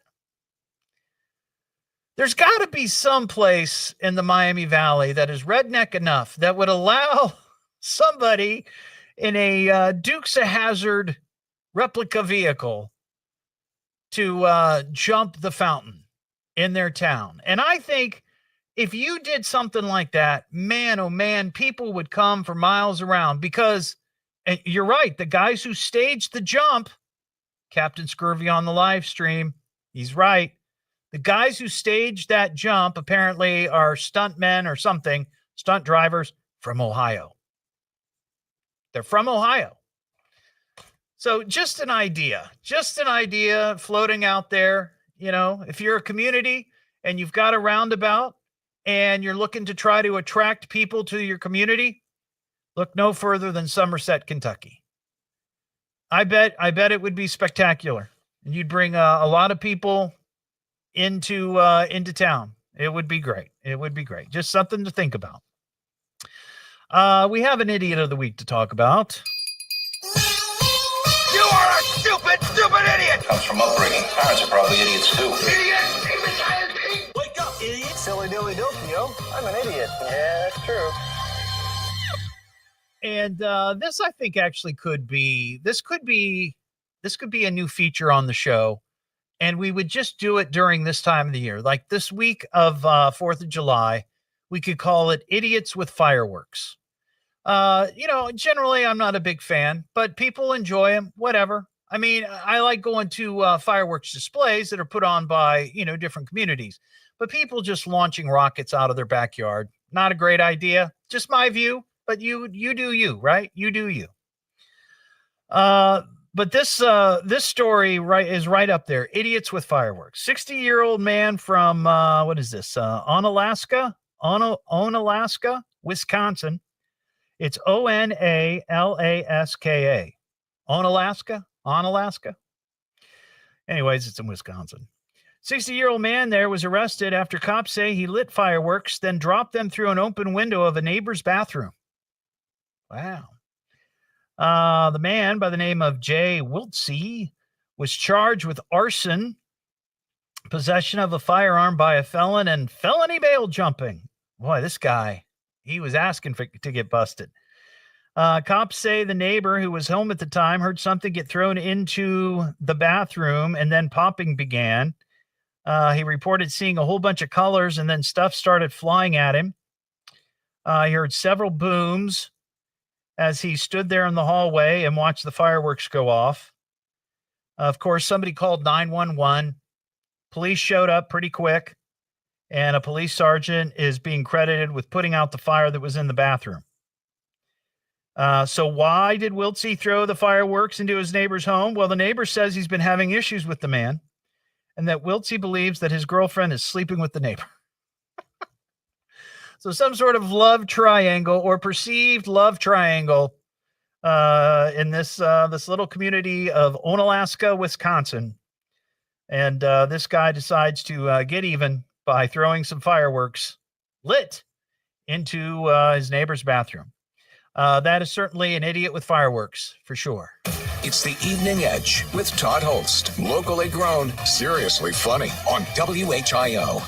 There's got to be some place in the Miami Valley that is redneck enough that would allow somebody in a Dukes of Hazzard replica vehicle to jump the fountain in their town. And I think if you did something like that, man, oh man, people would come for miles around because, and you're right, the guys who staged the jump, Captain Scurvy on the live stream, he's right. The guys who staged that jump apparently are stuntmen or something, stunt drivers from Ohio. They're from Ohio. So just an idea floating out there. If you're a community and you've got a roundabout and you're looking to try to attract people to your community, look no further than Somerset, Kentucky. I bet it would be spectacular. And you'd bring a lot of people into town. It would be great. Just something to think about. We have an idiot of the week to talk about. You are a stupid idiot! Comes from upbringing. Parents are probably idiots too. Idiot! Wake up, idiot! Silly dilly dilly, I'm an idiot. Yeah, that's true. And this, I think, actually could be a new feature on the show. And we would just do it during this time of the year. Like this week of 4th of July, we could call it Idiots with Fireworks. Generally I'm not a big fan, but people enjoy them, whatever. I mean, I like going to fireworks displays that are put on by, different communities, but people just launching rockets out of their backyard, not a great idea. Just my view, but you do you, right? You do you. But this story is right up there. Idiots with Fireworks. 60-year-old man from Onalaska, Wisconsin. It's Onalaska. Onalaska. Anyways, it's in Wisconsin. 60-year-old man there was arrested after cops say he lit fireworks, then dropped them through an open window of a neighbor's bathroom. Wow. The man by the name of Jay Wiltsey was charged with arson, possession of a firearm by a felon, and felony bail jumping. Boy, this guy, he was asking to get busted. Cops say the neighbor who was home at the time heard something get thrown into the bathroom and then popping began. He reported seeing a whole bunch of colors and then stuff started flying at him. He heard several booms as he stood there in the hallway and watched the fireworks go off. Of course, somebody called 911. Police showed up pretty quick, and a police sergeant is being credited with putting out the fire that was in the bathroom. So why did Wiltsey throw the fireworks into his neighbor's home? Well, the neighbor says he's been having issues with the man and that Wiltsey believes that his girlfriend is sleeping with the neighbor. So some sort of love triangle or perceived love triangle in this little community of Onalaska, Wisconsin. And this guy decides to get even by throwing some fireworks lit into his neighbor's bathroom. That is certainly an idiot with fireworks, for sure. It's the Evening Edge with Todd Hollst. Locally grown, seriously funny on WHIO.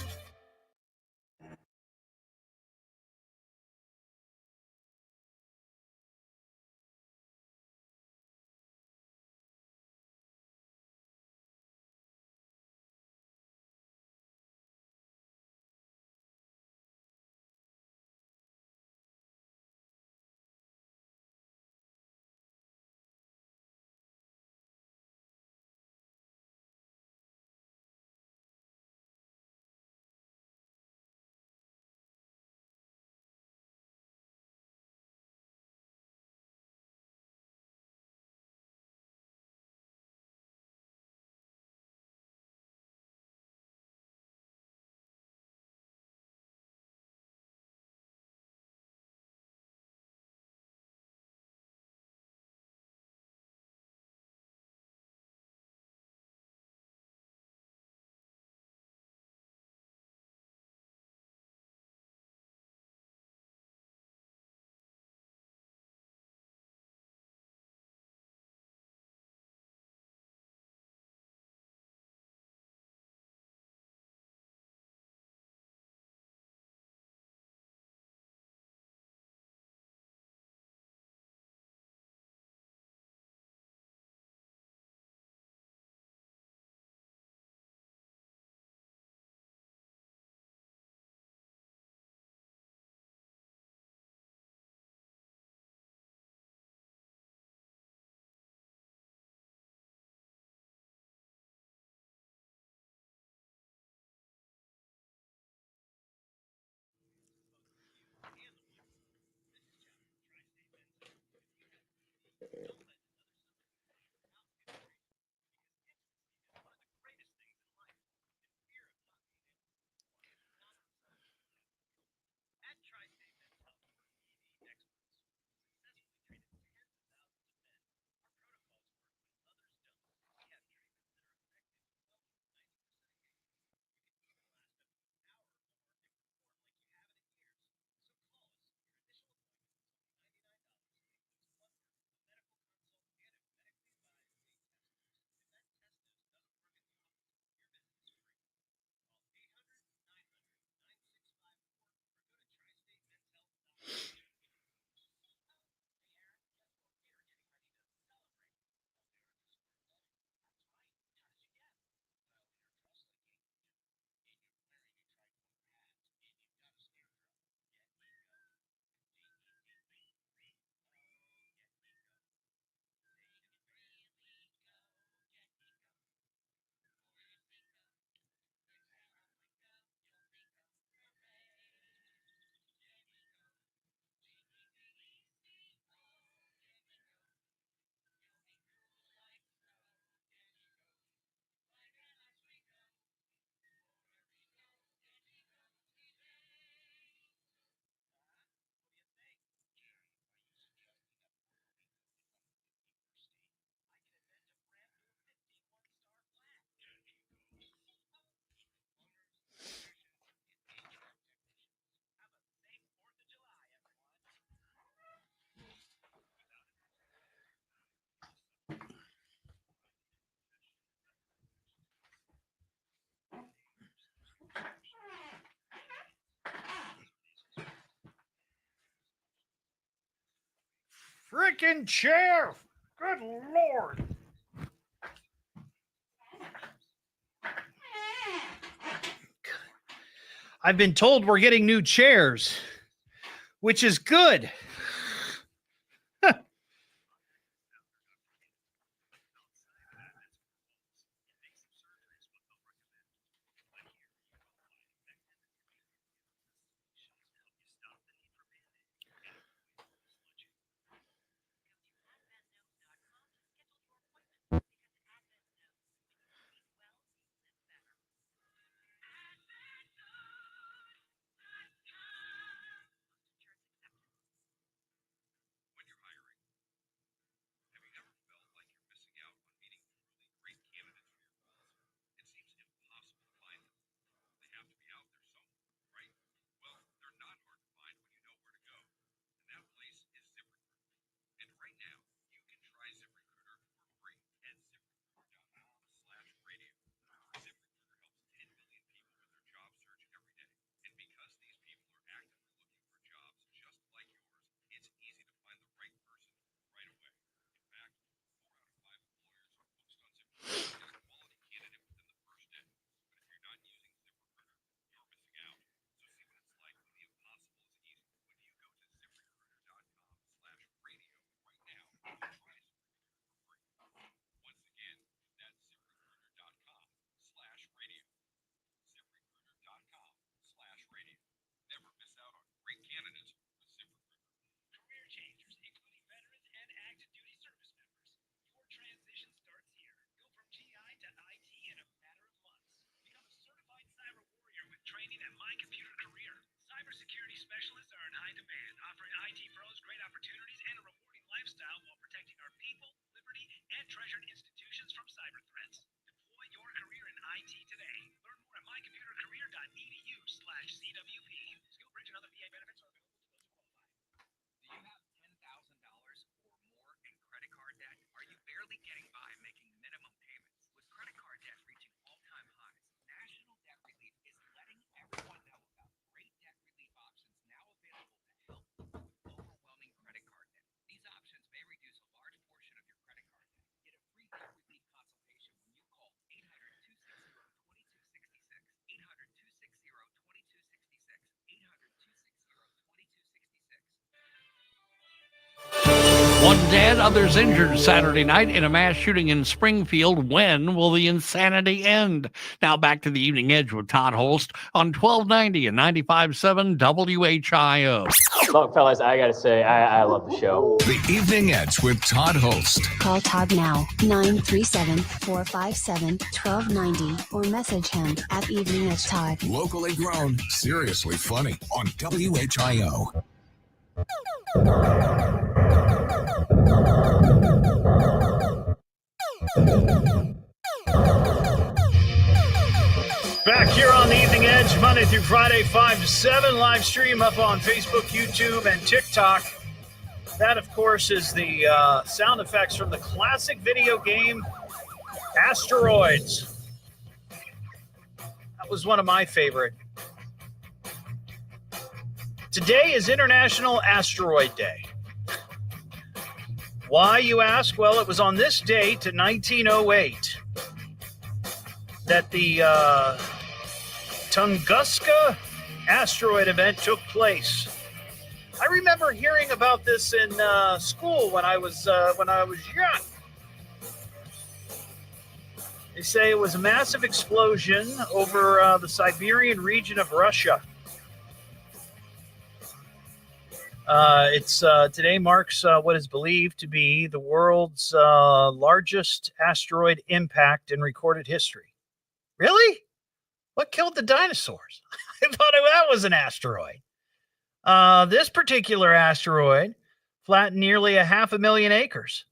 Frickin' chair! Good Lord! I've been told we're getting new chairs, which is good. cyber threats. Deploy your career in IT today. Learn more at mycomputercareer.edu/CWP. SkillBridge and other VA benefits are available to those who qualify. Do you have $10,000 or more in credit card debt? Are you barely getting by making minimum payments? With credit card debt reaching all-time highs, National Debt Relief is letting everyone know about great debt relief options now available to help with overwhelming credit card debt. These options may reduce a large portion of your credit card debt. Get a free debt relief consultation when you call 800-260-2266, 800-260-2266, 800-260-2266. One dead, others injured Saturday night in a mass shooting in Springfield. When will the insanity end? Now back to the Evening Edge with Todd Hollst on 1290 and 95.7 WHIO. Look, fellas, I got to say, I love the show. The Evening Edge with Todd Hollst. Call Todd now, 937-457-1290, or message him at Evening Edge Todd. Locally grown, seriously funny on WHIO. Back here on the Evening Edge, Monday through Friday, 5 to 7, live stream up on Facebook, YouTube, and TikTok. That, of course, is the sound effects from the classic video game Asteroids. That was one of my favorite. Today is International Asteroid Day. Why, you ask? Well, it was on this date in 1908 that the Tunguska asteroid event took place. I remember hearing about this in school when I was young. They say it was a massive explosion over the Siberian region of Russia. Today marks what is believed to be the world's largest asteroid impact in recorded history. Really? What killed the dinosaurs? I thought that was an asteroid. This particular asteroid flattened nearly 500,000 acres.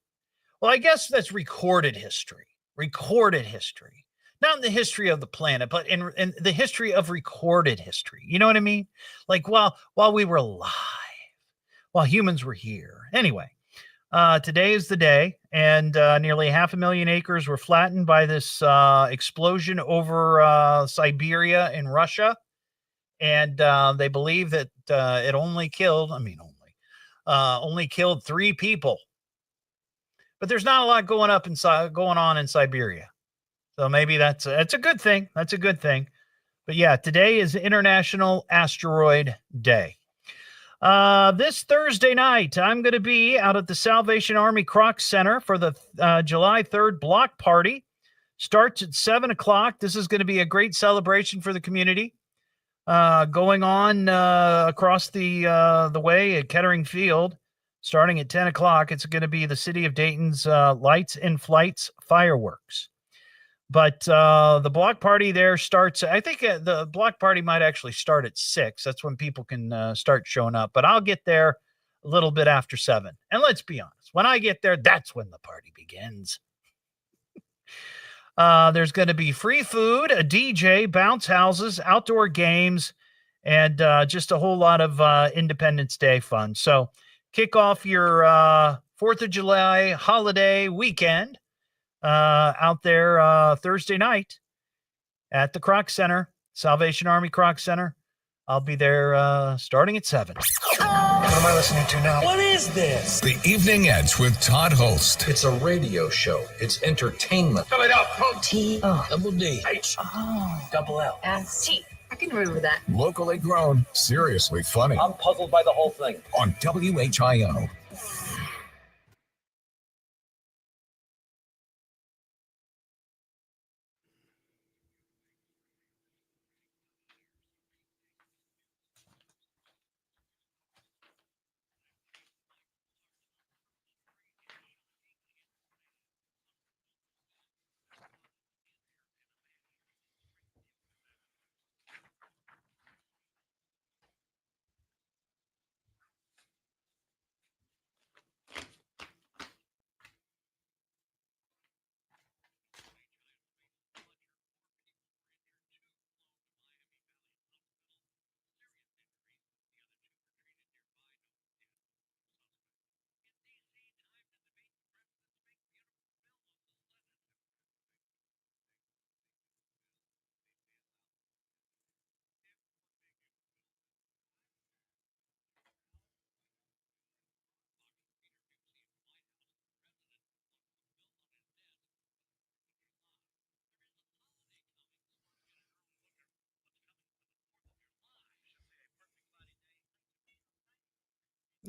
Well, I guess that's recorded history. Recorded history. Not in the history of the planet, but in the history of recorded history. You know what I mean? Like while we were alive, while humans were here. Anyway, today is the day, and nearly 500,000 acres were flattened by this explosion over Siberia in Russia. And they believe that it only killed, only killed 3 people. But there's not a lot going on in Siberia. So maybe that's a good thing. That's a good thing. But yeah, today is International Asteroid Day. This Thursday night, I'm going to be out at the Salvation Army Kroc Center for the July 3rd block party. Starts at 7 o'clock. This is going to be a great celebration for the community. Going on across the way at Kettering Field, starting at 10 o'clock. It's going to be the City of Dayton's Lights and Flights fireworks. But the block party there starts, I think the block party might actually start at 6. That's when people can start showing up. But I'll get there a little bit after 7. And let's be honest, when I get there, that's when the party begins. There's going to be free food, a DJ, bounce houses, outdoor games, and just a whole lot of Independence Day fun. So kick off your 4th of July holiday weekend out there Thursday night at the Kroc Center, Salvation Army Kroc Center. I'll be there starting at 7. What am I listening to now? What is this? The Evening Edge with Todd Hollst. It's a radio show. It's entertainment. Spell it out, folks. T-double-D. H-double-L. T. I can remember that. Locally grown, seriously funny I'm puzzled by the whole thing. on WHIO.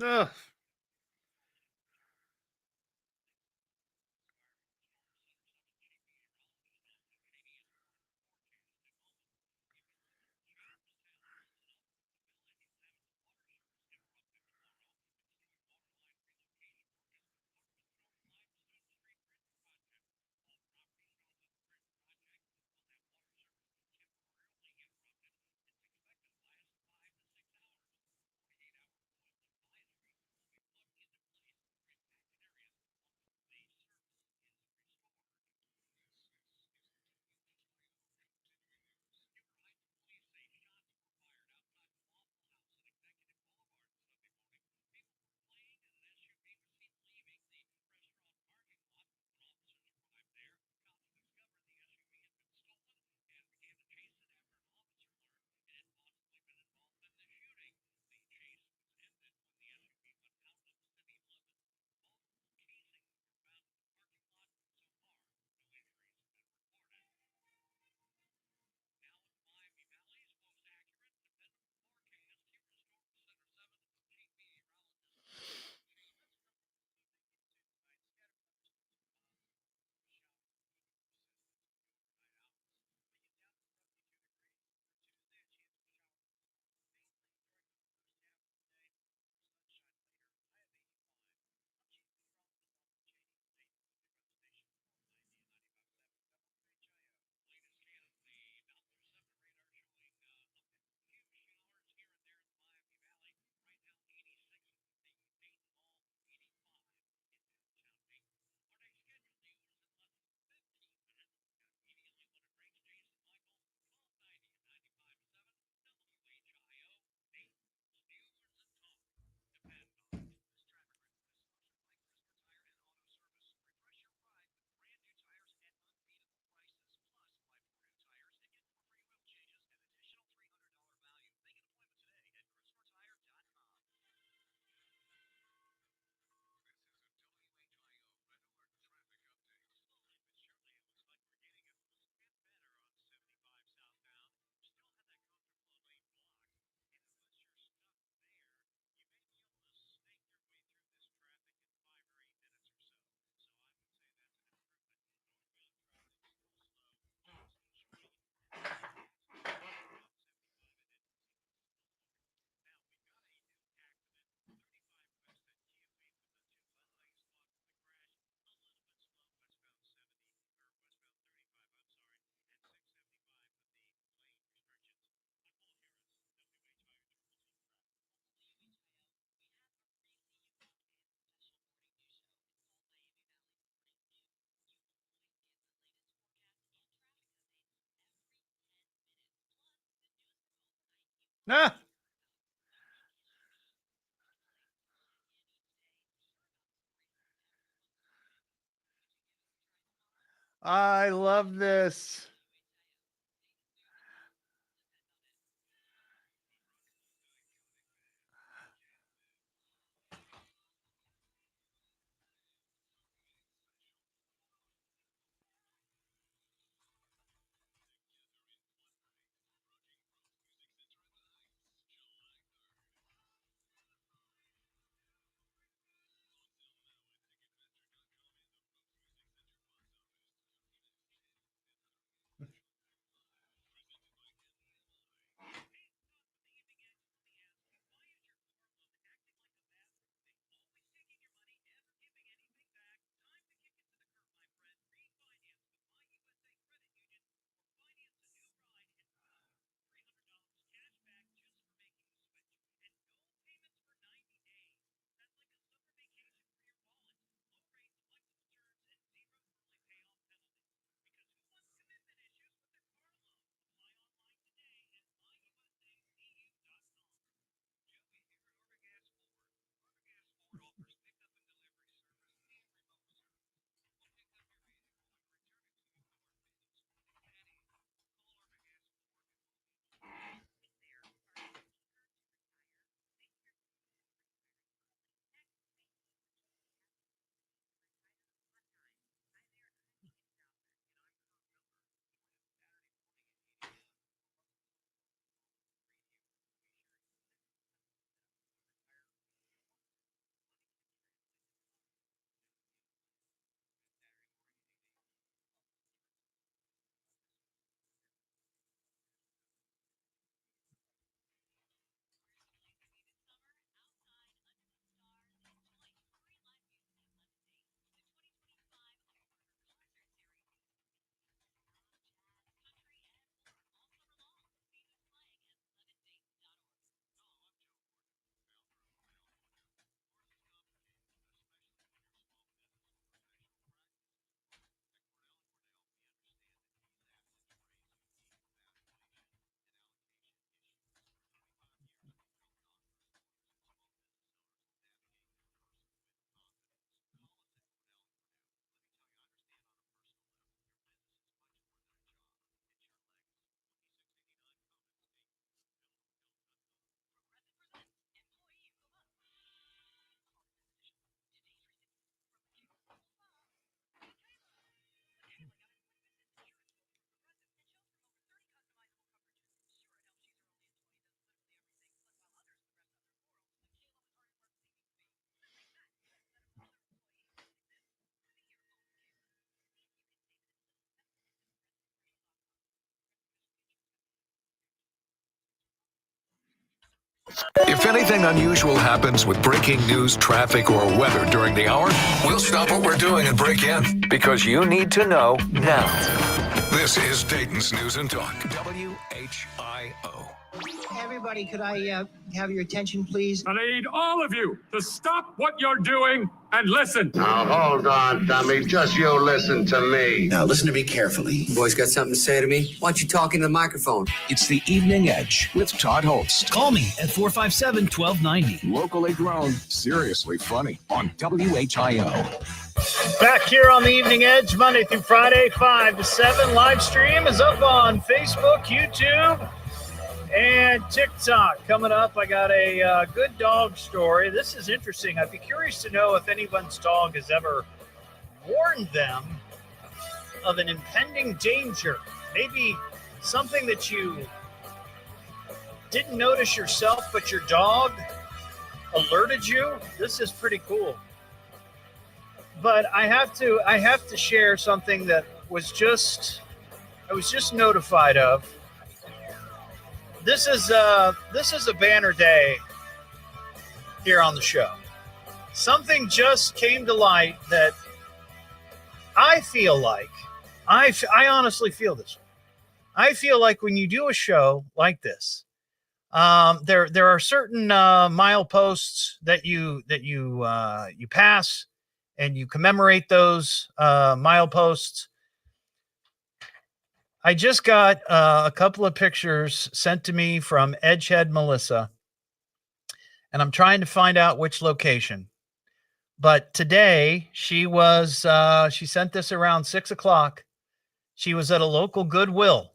Ugh. Ah. I love this. If anything unusual happens with breaking news, traffic, or weather during the hour, we'll stop what we're doing and break in because you need to know now. This is Dayton's News and Talk, WHIO. Everybody, could I have your attention, please? I need all of you to stop what you're doing and listen. Now, hold on, dummy. Just you listen to me. Now, listen to me carefully. Boys got something to say to me? Why don't you talk into the microphone? It's the Evening Edge with Todd Hollst. Call me at 457-1290. Locally grown, seriously funny on WHIO. Back here on the Evening Edge, Monday through Friday, 5 to 7. Live stream is up on Facebook, YouTube, and TikTok. Coming up, I got a good dog story. This is interesting. I'd be curious to know if anyone's dog has ever warned them of an impending danger. Maybe something that you didn't notice yourself, but your dog alerted you. This is pretty cool. But I have to share something that I was just notified of. This is a banner day here on the show. Something just came to light that I feel like I honestly feel this. I feel like when you do a show like this, there are certain mileposts that you pass, and you commemorate those mileposts. I just got a couple of pictures sent to me from Edgehead Melissa, and I'm trying to find out which location. But today she sent this around 6 o'clock. She was at a local Goodwill.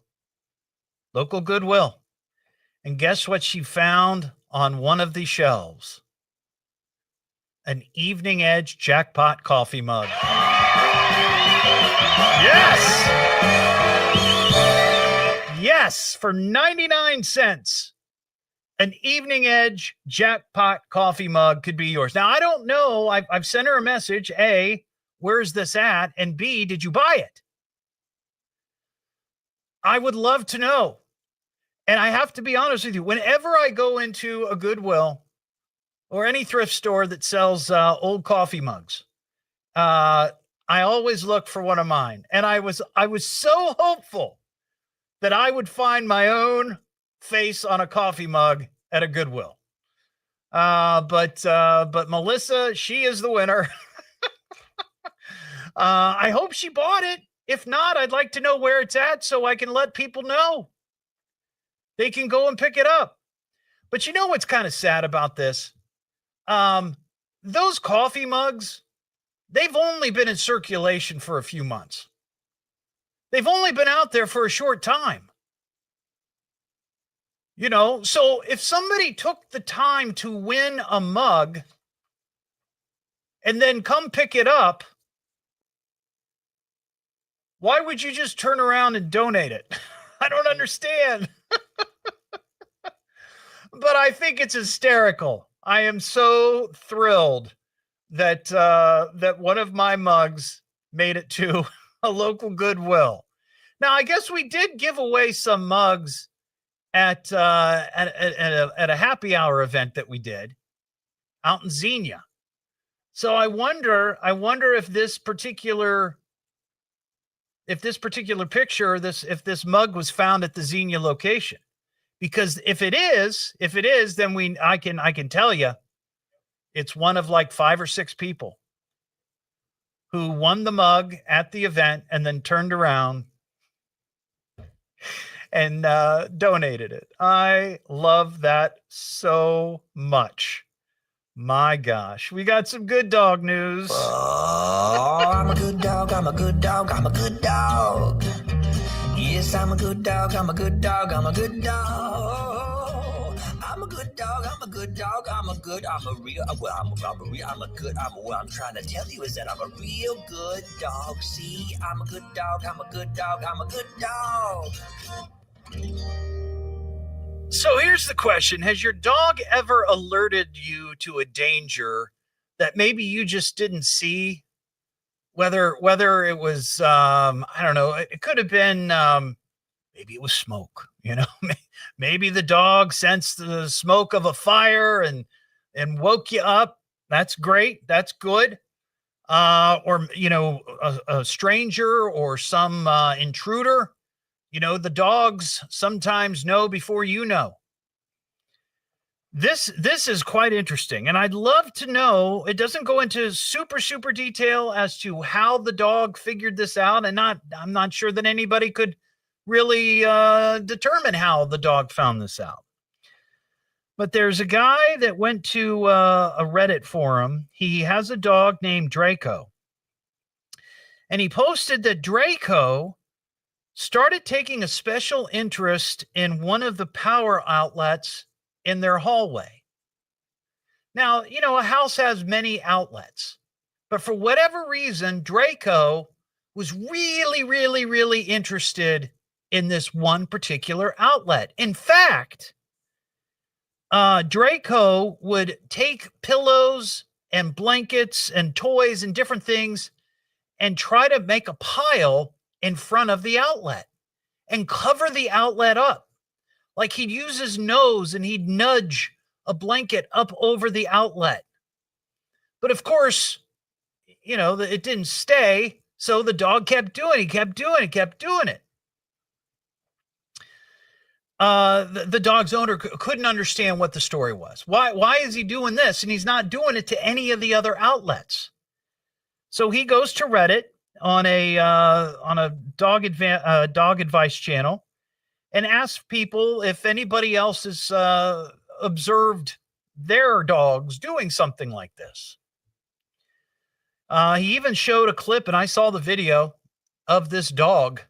And guess what she found on one of the shelves? An Evening Edge jackpot coffee mug. Yes, for 99 cents. An Evening Edge jackpot coffee mug could be yours. Now, I don't know. I've sent her a message. A, where's this at? And B, did you buy it? I would love to know. And I have to be honest with you. Whenever I go into a Goodwill or any thrift store that sells old coffee mugs, I always look for one of mine. And I was so hopeful that I would find my own face on a coffee mug at a Goodwill. But Melissa, she is the winner. I hope she bought it. If not, I'd like to know where it's at so I can let people know. They can go and pick it up. But you know what's kind of sad about this? Those coffee mugs, they've only been in circulation for a few months. They've only been out there for a short time. You know, so if somebody took the time to win a mug and then come pick it up, why would you just turn around and donate it? I don't understand. But I think it's hysterical. I am so thrilled that that one of my mugs made it to a local Goodwill. Now, I guess we did give away some mugs at a happy hour event that we did out in Xenia. So I wonder if this particular picture, if this mug was found at the Xenia location. Because if it is, then I can tell you it's one of like 5 or 6 people who won the mug at the event and then turned around and donated it. I love that so much. My gosh, we got some good dog news. Oh, I'm a good dog, I'm a good dog, I'm a good dog. Yes, I'm a good dog, I'm a good dog, I'm a good dog. I'm a good dog, I'm a good dog, I'm a real, what I'm trying to tell you is that I'm a real good dog. See, I'm a good dog, I'm a good dog, I'm a good dog. So here's the question. Has your dog ever alerted you to a danger that maybe you just didn't see? Whether it was, I don't know, it could have been Maybe it was smoke, maybe the dog sensed the smoke of a fire and woke you up. That's great. That's good. Or, a stranger or some intruder. The dogs sometimes know before you know. This is quite interesting, and I'd love to know. It doesn't go into super detail as to how the dog figured this out, and I'm not sure that anybody could really determine how the dog found this out. But there's a guy that went to a Reddit forum. He has a dog named Draco, and he posted that Draco started taking a special interest in one of the power outlets in their hallway. Now, a house has many outlets, but for whatever reason, Draco was really interested in this one particular outlet. In fact, Draco would take pillows and blankets and toys and different things and try to make a pile in front of the outlet and cover the outlet up. Like he'd use his nose and he'd nudge a blanket up over the outlet. But of course, it didn't stay. So the dog kept doing it, kept doing it. The dog's owner couldn't understand what the story was. Why is he doing this? And he's not doing it to any of the other outlets. So he goes to Reddit on a dog advice channel and asks people if anybody else has observed their dogs doing something like this. He even showed a clip, and I saw the video of this dog,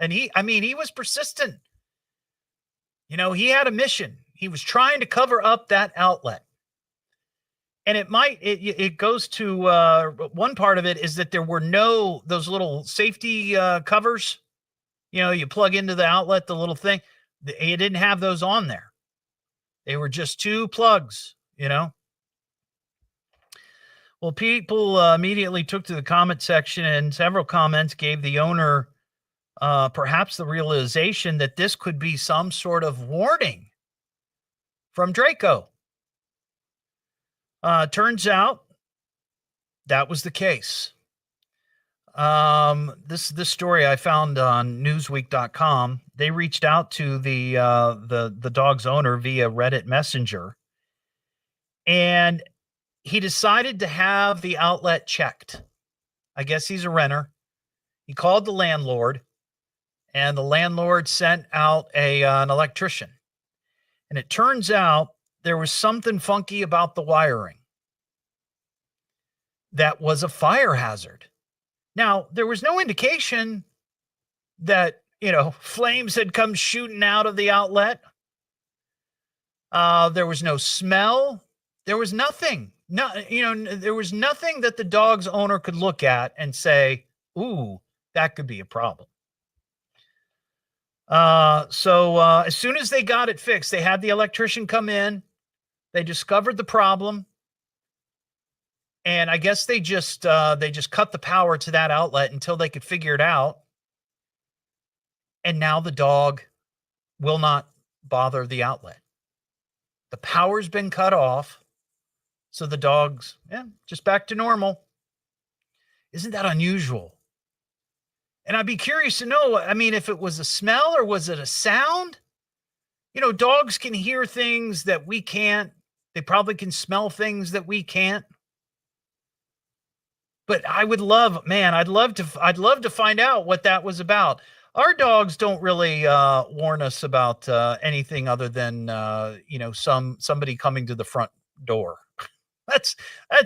and he was persistent. He had a mission. He was trying to cover up that outlet. And it goes to one part of it is that there were those little safety covers. You plug into the outlet, the little thing. It didn't have those on there. They were just two plugs, Well, people immediately took to the comment section, and several comments gave the owner perhaps the realization that this could be some sort of warning from Draco. Turns out that was the case. This story I found on Newsweek.com. They reached out to the dog's owner via Reddit Messenger, and he decided to have the outlet checked. I guess he's a renter. He called the landlord, and the landlord sent out an electrician. And it turns out there was something funky about the wiring that was a fire hazard. Now, there was no indication that, flames had come shooting out of the outlet. There was no smell. There was nothing. There was nothing that the dog's owner could look at and say, ooh, that could be a problem. So as soon as they got it fixed, they had the electrician come in. They discovered the problem. And I guess they just cut the power to that outlet until they could figure it out. And now the dog will not bother the outlet. The power's been cut off. So the dog's just back to normal. Isn't that unusual? And I'd be curious to know, if it was a smell or was it a sound? Dogs can hear things that we can't. They probably can smell things that we can't. But I'd love to find out what that was about. Our dogs don't really warn us about anything other than somebody coming to the front door. That's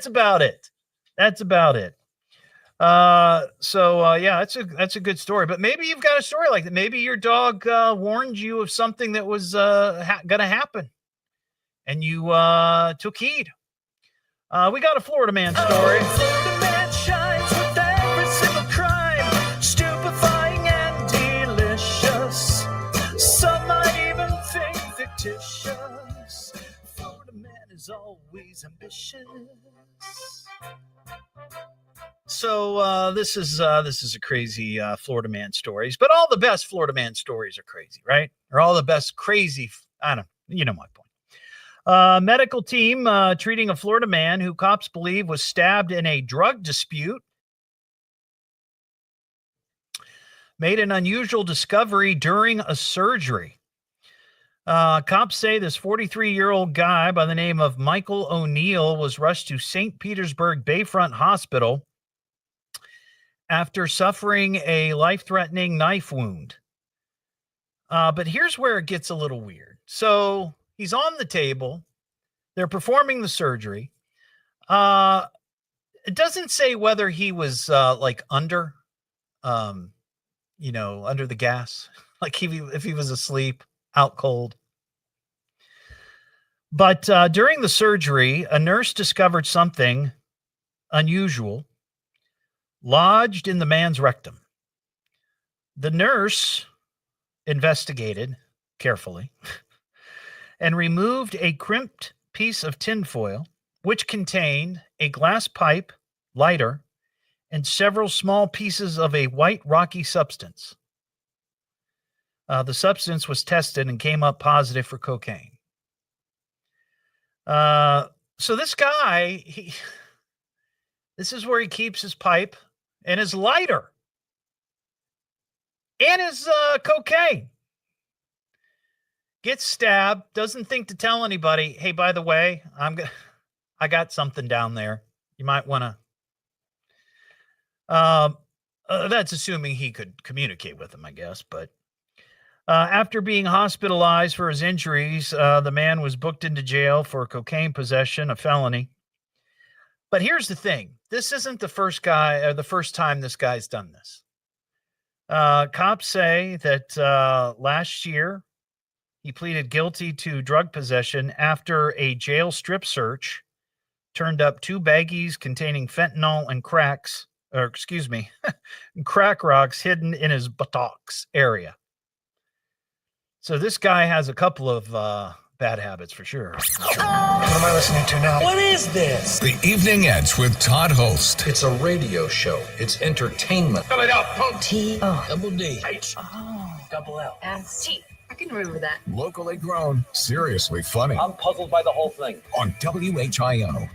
about it. That's a good story. But maybe you've got a story like that. Maybe your dog warned you of something that was going to happen, and you took heed. We got a Florida man story. Florida man shines with every single crime, stupefying and delicious. Some might even think fictitious. Florida man is always ambitious. so this is a crazy Florida man stories, but all the best Florida man stories are crazy, right? Or all the best crazy, I don't, you know my point. Medical team treating a Florida man who cops believe was stabbed in a drug dispute made an unusual discovery during a surgery. Cops say this 43-year-old guy by the name of Michael O'Neill was rushed to St. Petersburg Bayfront Hospital after suffering a life-threatening knife wound. But here's where it gets a little weird. So he's on the table. They're performing the surgery. It doesn't say whether he was like under, under the gas, like if he was asleep, out cold. But during the surgery, a nurse discovered something unusual lodged in the man's rectum. The nurse investigated carefully and removed a crimped piece of tinfoil, which contained a glass pipe, lighter, and several small pieces of a white rocky substance. The substance was tested and came up positive for cocaine. So this guy, this is where he keeps his pipe and his lighter and his cocaine. Gets stabbed, doesn't think to tell anybody, hey, by the way, I got something down there. You might want to. That's assuming he could communicate with him, I guess. But after being hospitalized for his injuries, the man was booked into jail for cocaine possession, a felony. But here's the thing. This isn't the first time this guy's done this. Cops say that last year he pleaded guilty to drug possession after a jail strip search turned up 2 baggies containing fentanyl and crack rocks hidden in his buttocks area. So this guy has a couple of bad habits for sure. What am I listening to now? What is this? The Evening Edge with Todd Hollst. It's a radio show. It's entertainment. Spell it out. T-double-D. H. Oh, double L. T. I can remember that. Locally grown, seriously funny. I'm puzzled by the whole thing. On WHIO.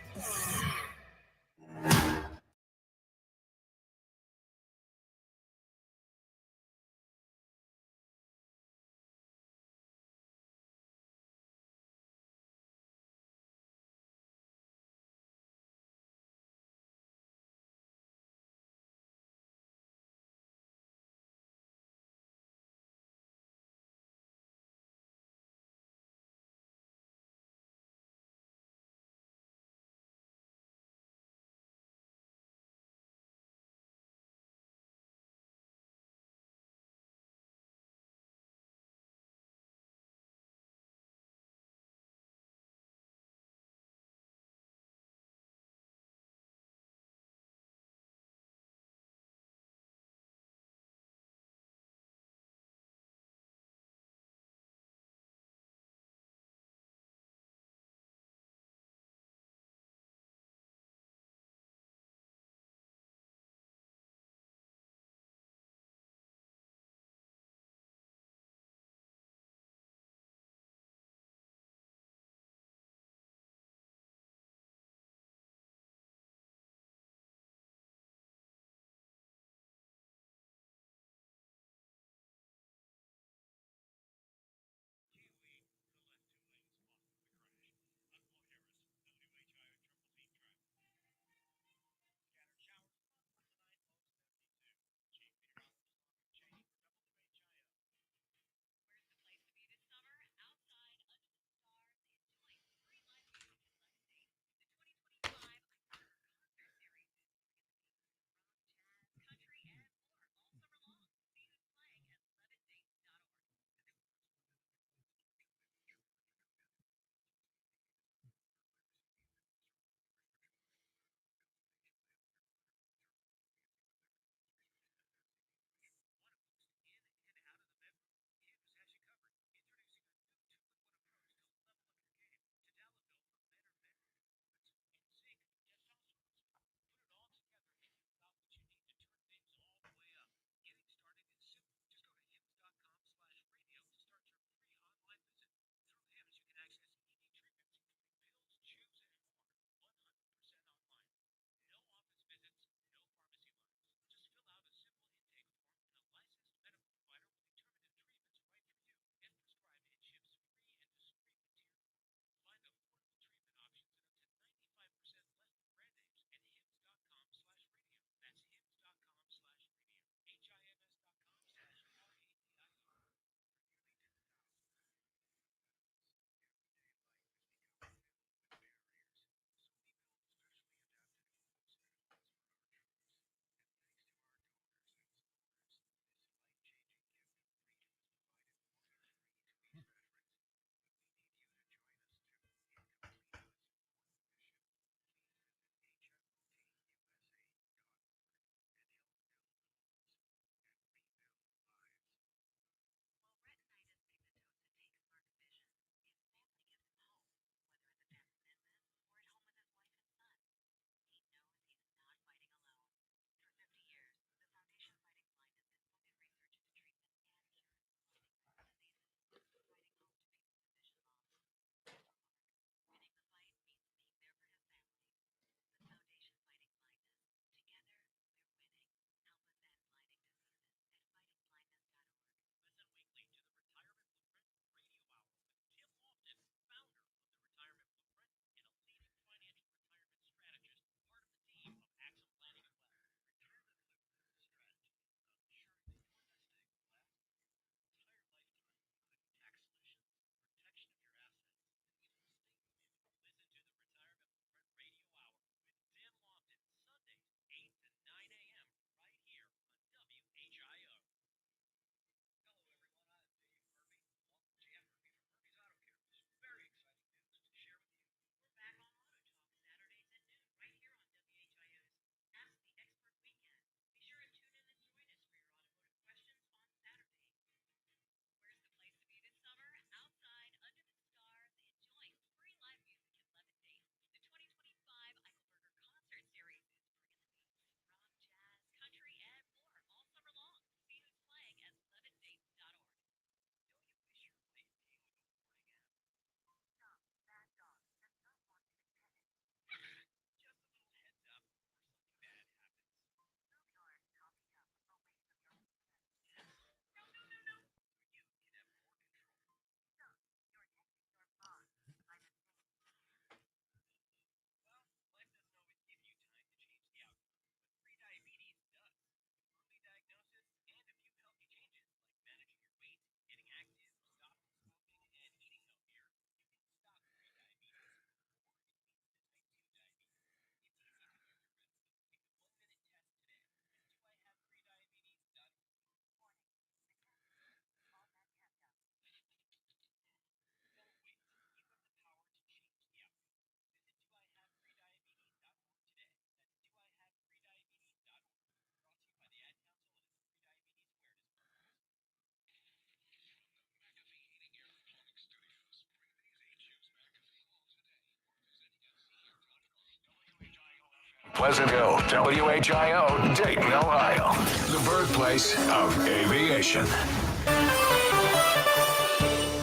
Pleasant Hill, WHIO, Dayton, Ohio. The birthplace of aviation.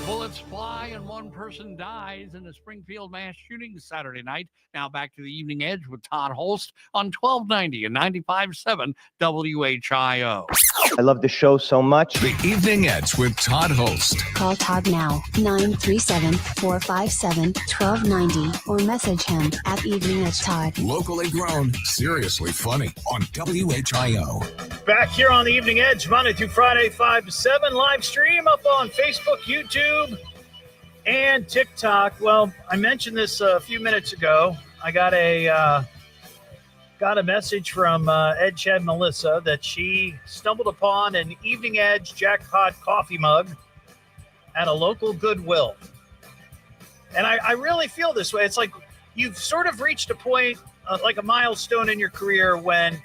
Bullets fly and one person dies in a Springfield mass shooting Saturday night. Now back to the Evening Edge with Todd Hollst on 1290 and 95.7 WHIO. I love the show so much. The Evening Edge with Todd Hollst. Call Todd now, 937-457-1290, or message him at Evening Edge Todd. Locally grown, seriously funny on WHIO. Back here on the Evening Edge, Monday through Friday, 5 to 7. Live stream up on Facebook, YouTube, and TikTok. Well, I mentioned this a few minutes ago. I got a message from Edgehead Melissa that she stumbled upon an Evening Edge jackpot coffee mug at a local Goodwill. And I really feel this way. It's like you've sort of reached a point, like a milestone in your career, when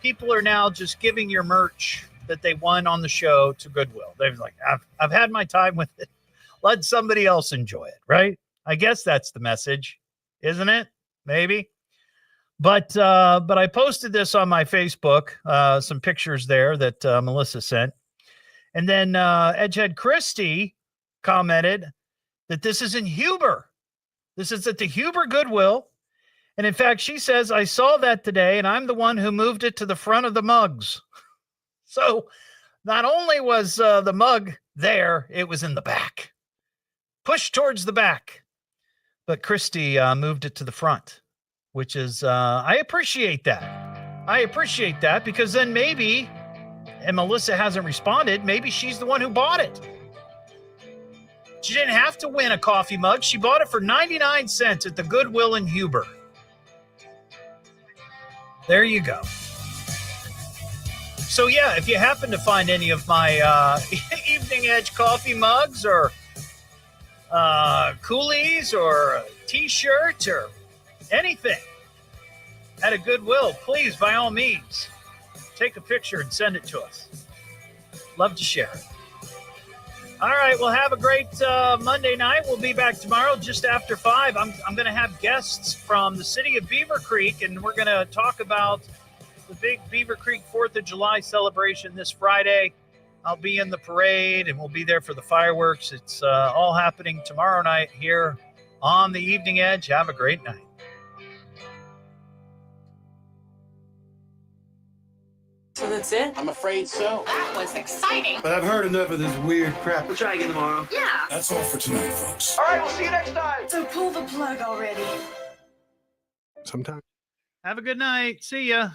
people are now just giving your merch that they won on the show to Goodwill. They're like, I've had my time with it. Let somebody else enjoy it, right? I guess that's the message, isn't it? Maybe. But I posted this on my Facebook, some pictures there that Melissa sent. And then Edgehead Christie commented that this is in Huber. This is at the Huber Goodwill. And in fact, she says, I saw that today, and I'm the one who moved it to the front of the mugs. So not only was the mug there, it was in the back. Pushed towards the back. But Christy moved it to the front, which is, I appreciate that. I appreciate that because then maybe, and Melissa hasn't responded, maybe she's the one who bought it. She didn't have to win a coffee mug. She bought it for 99 cents at the Goodwill in Huber. There you go. So yeah, if you happen to find any of my Evening Edge coffee mugs or coolies or a t-shirt or anything at a Goodwill, please, by all means, take a picture and send it to us. Love to share it. All right, well, have a great Monday night. We'll be back tomorrow just after 5. I'm going to have guests from the city of Beaver Creek, and we're going to talk about the big Beaver Creek 4th of July celebration this Friday. I'll be in the parade, and we'll be there for the fireworks. It's all happening tomorrow night here on the Evening Edge. Have a great night. So that's it? I'm afraid so. That was exciting. But I've heard enough of this weird crap. We'll try again tomorrow. Yeah. That's all for tonight, folks. All right, we'll see you next time. So pull the plug already. Sometime. Have a good night. See ya.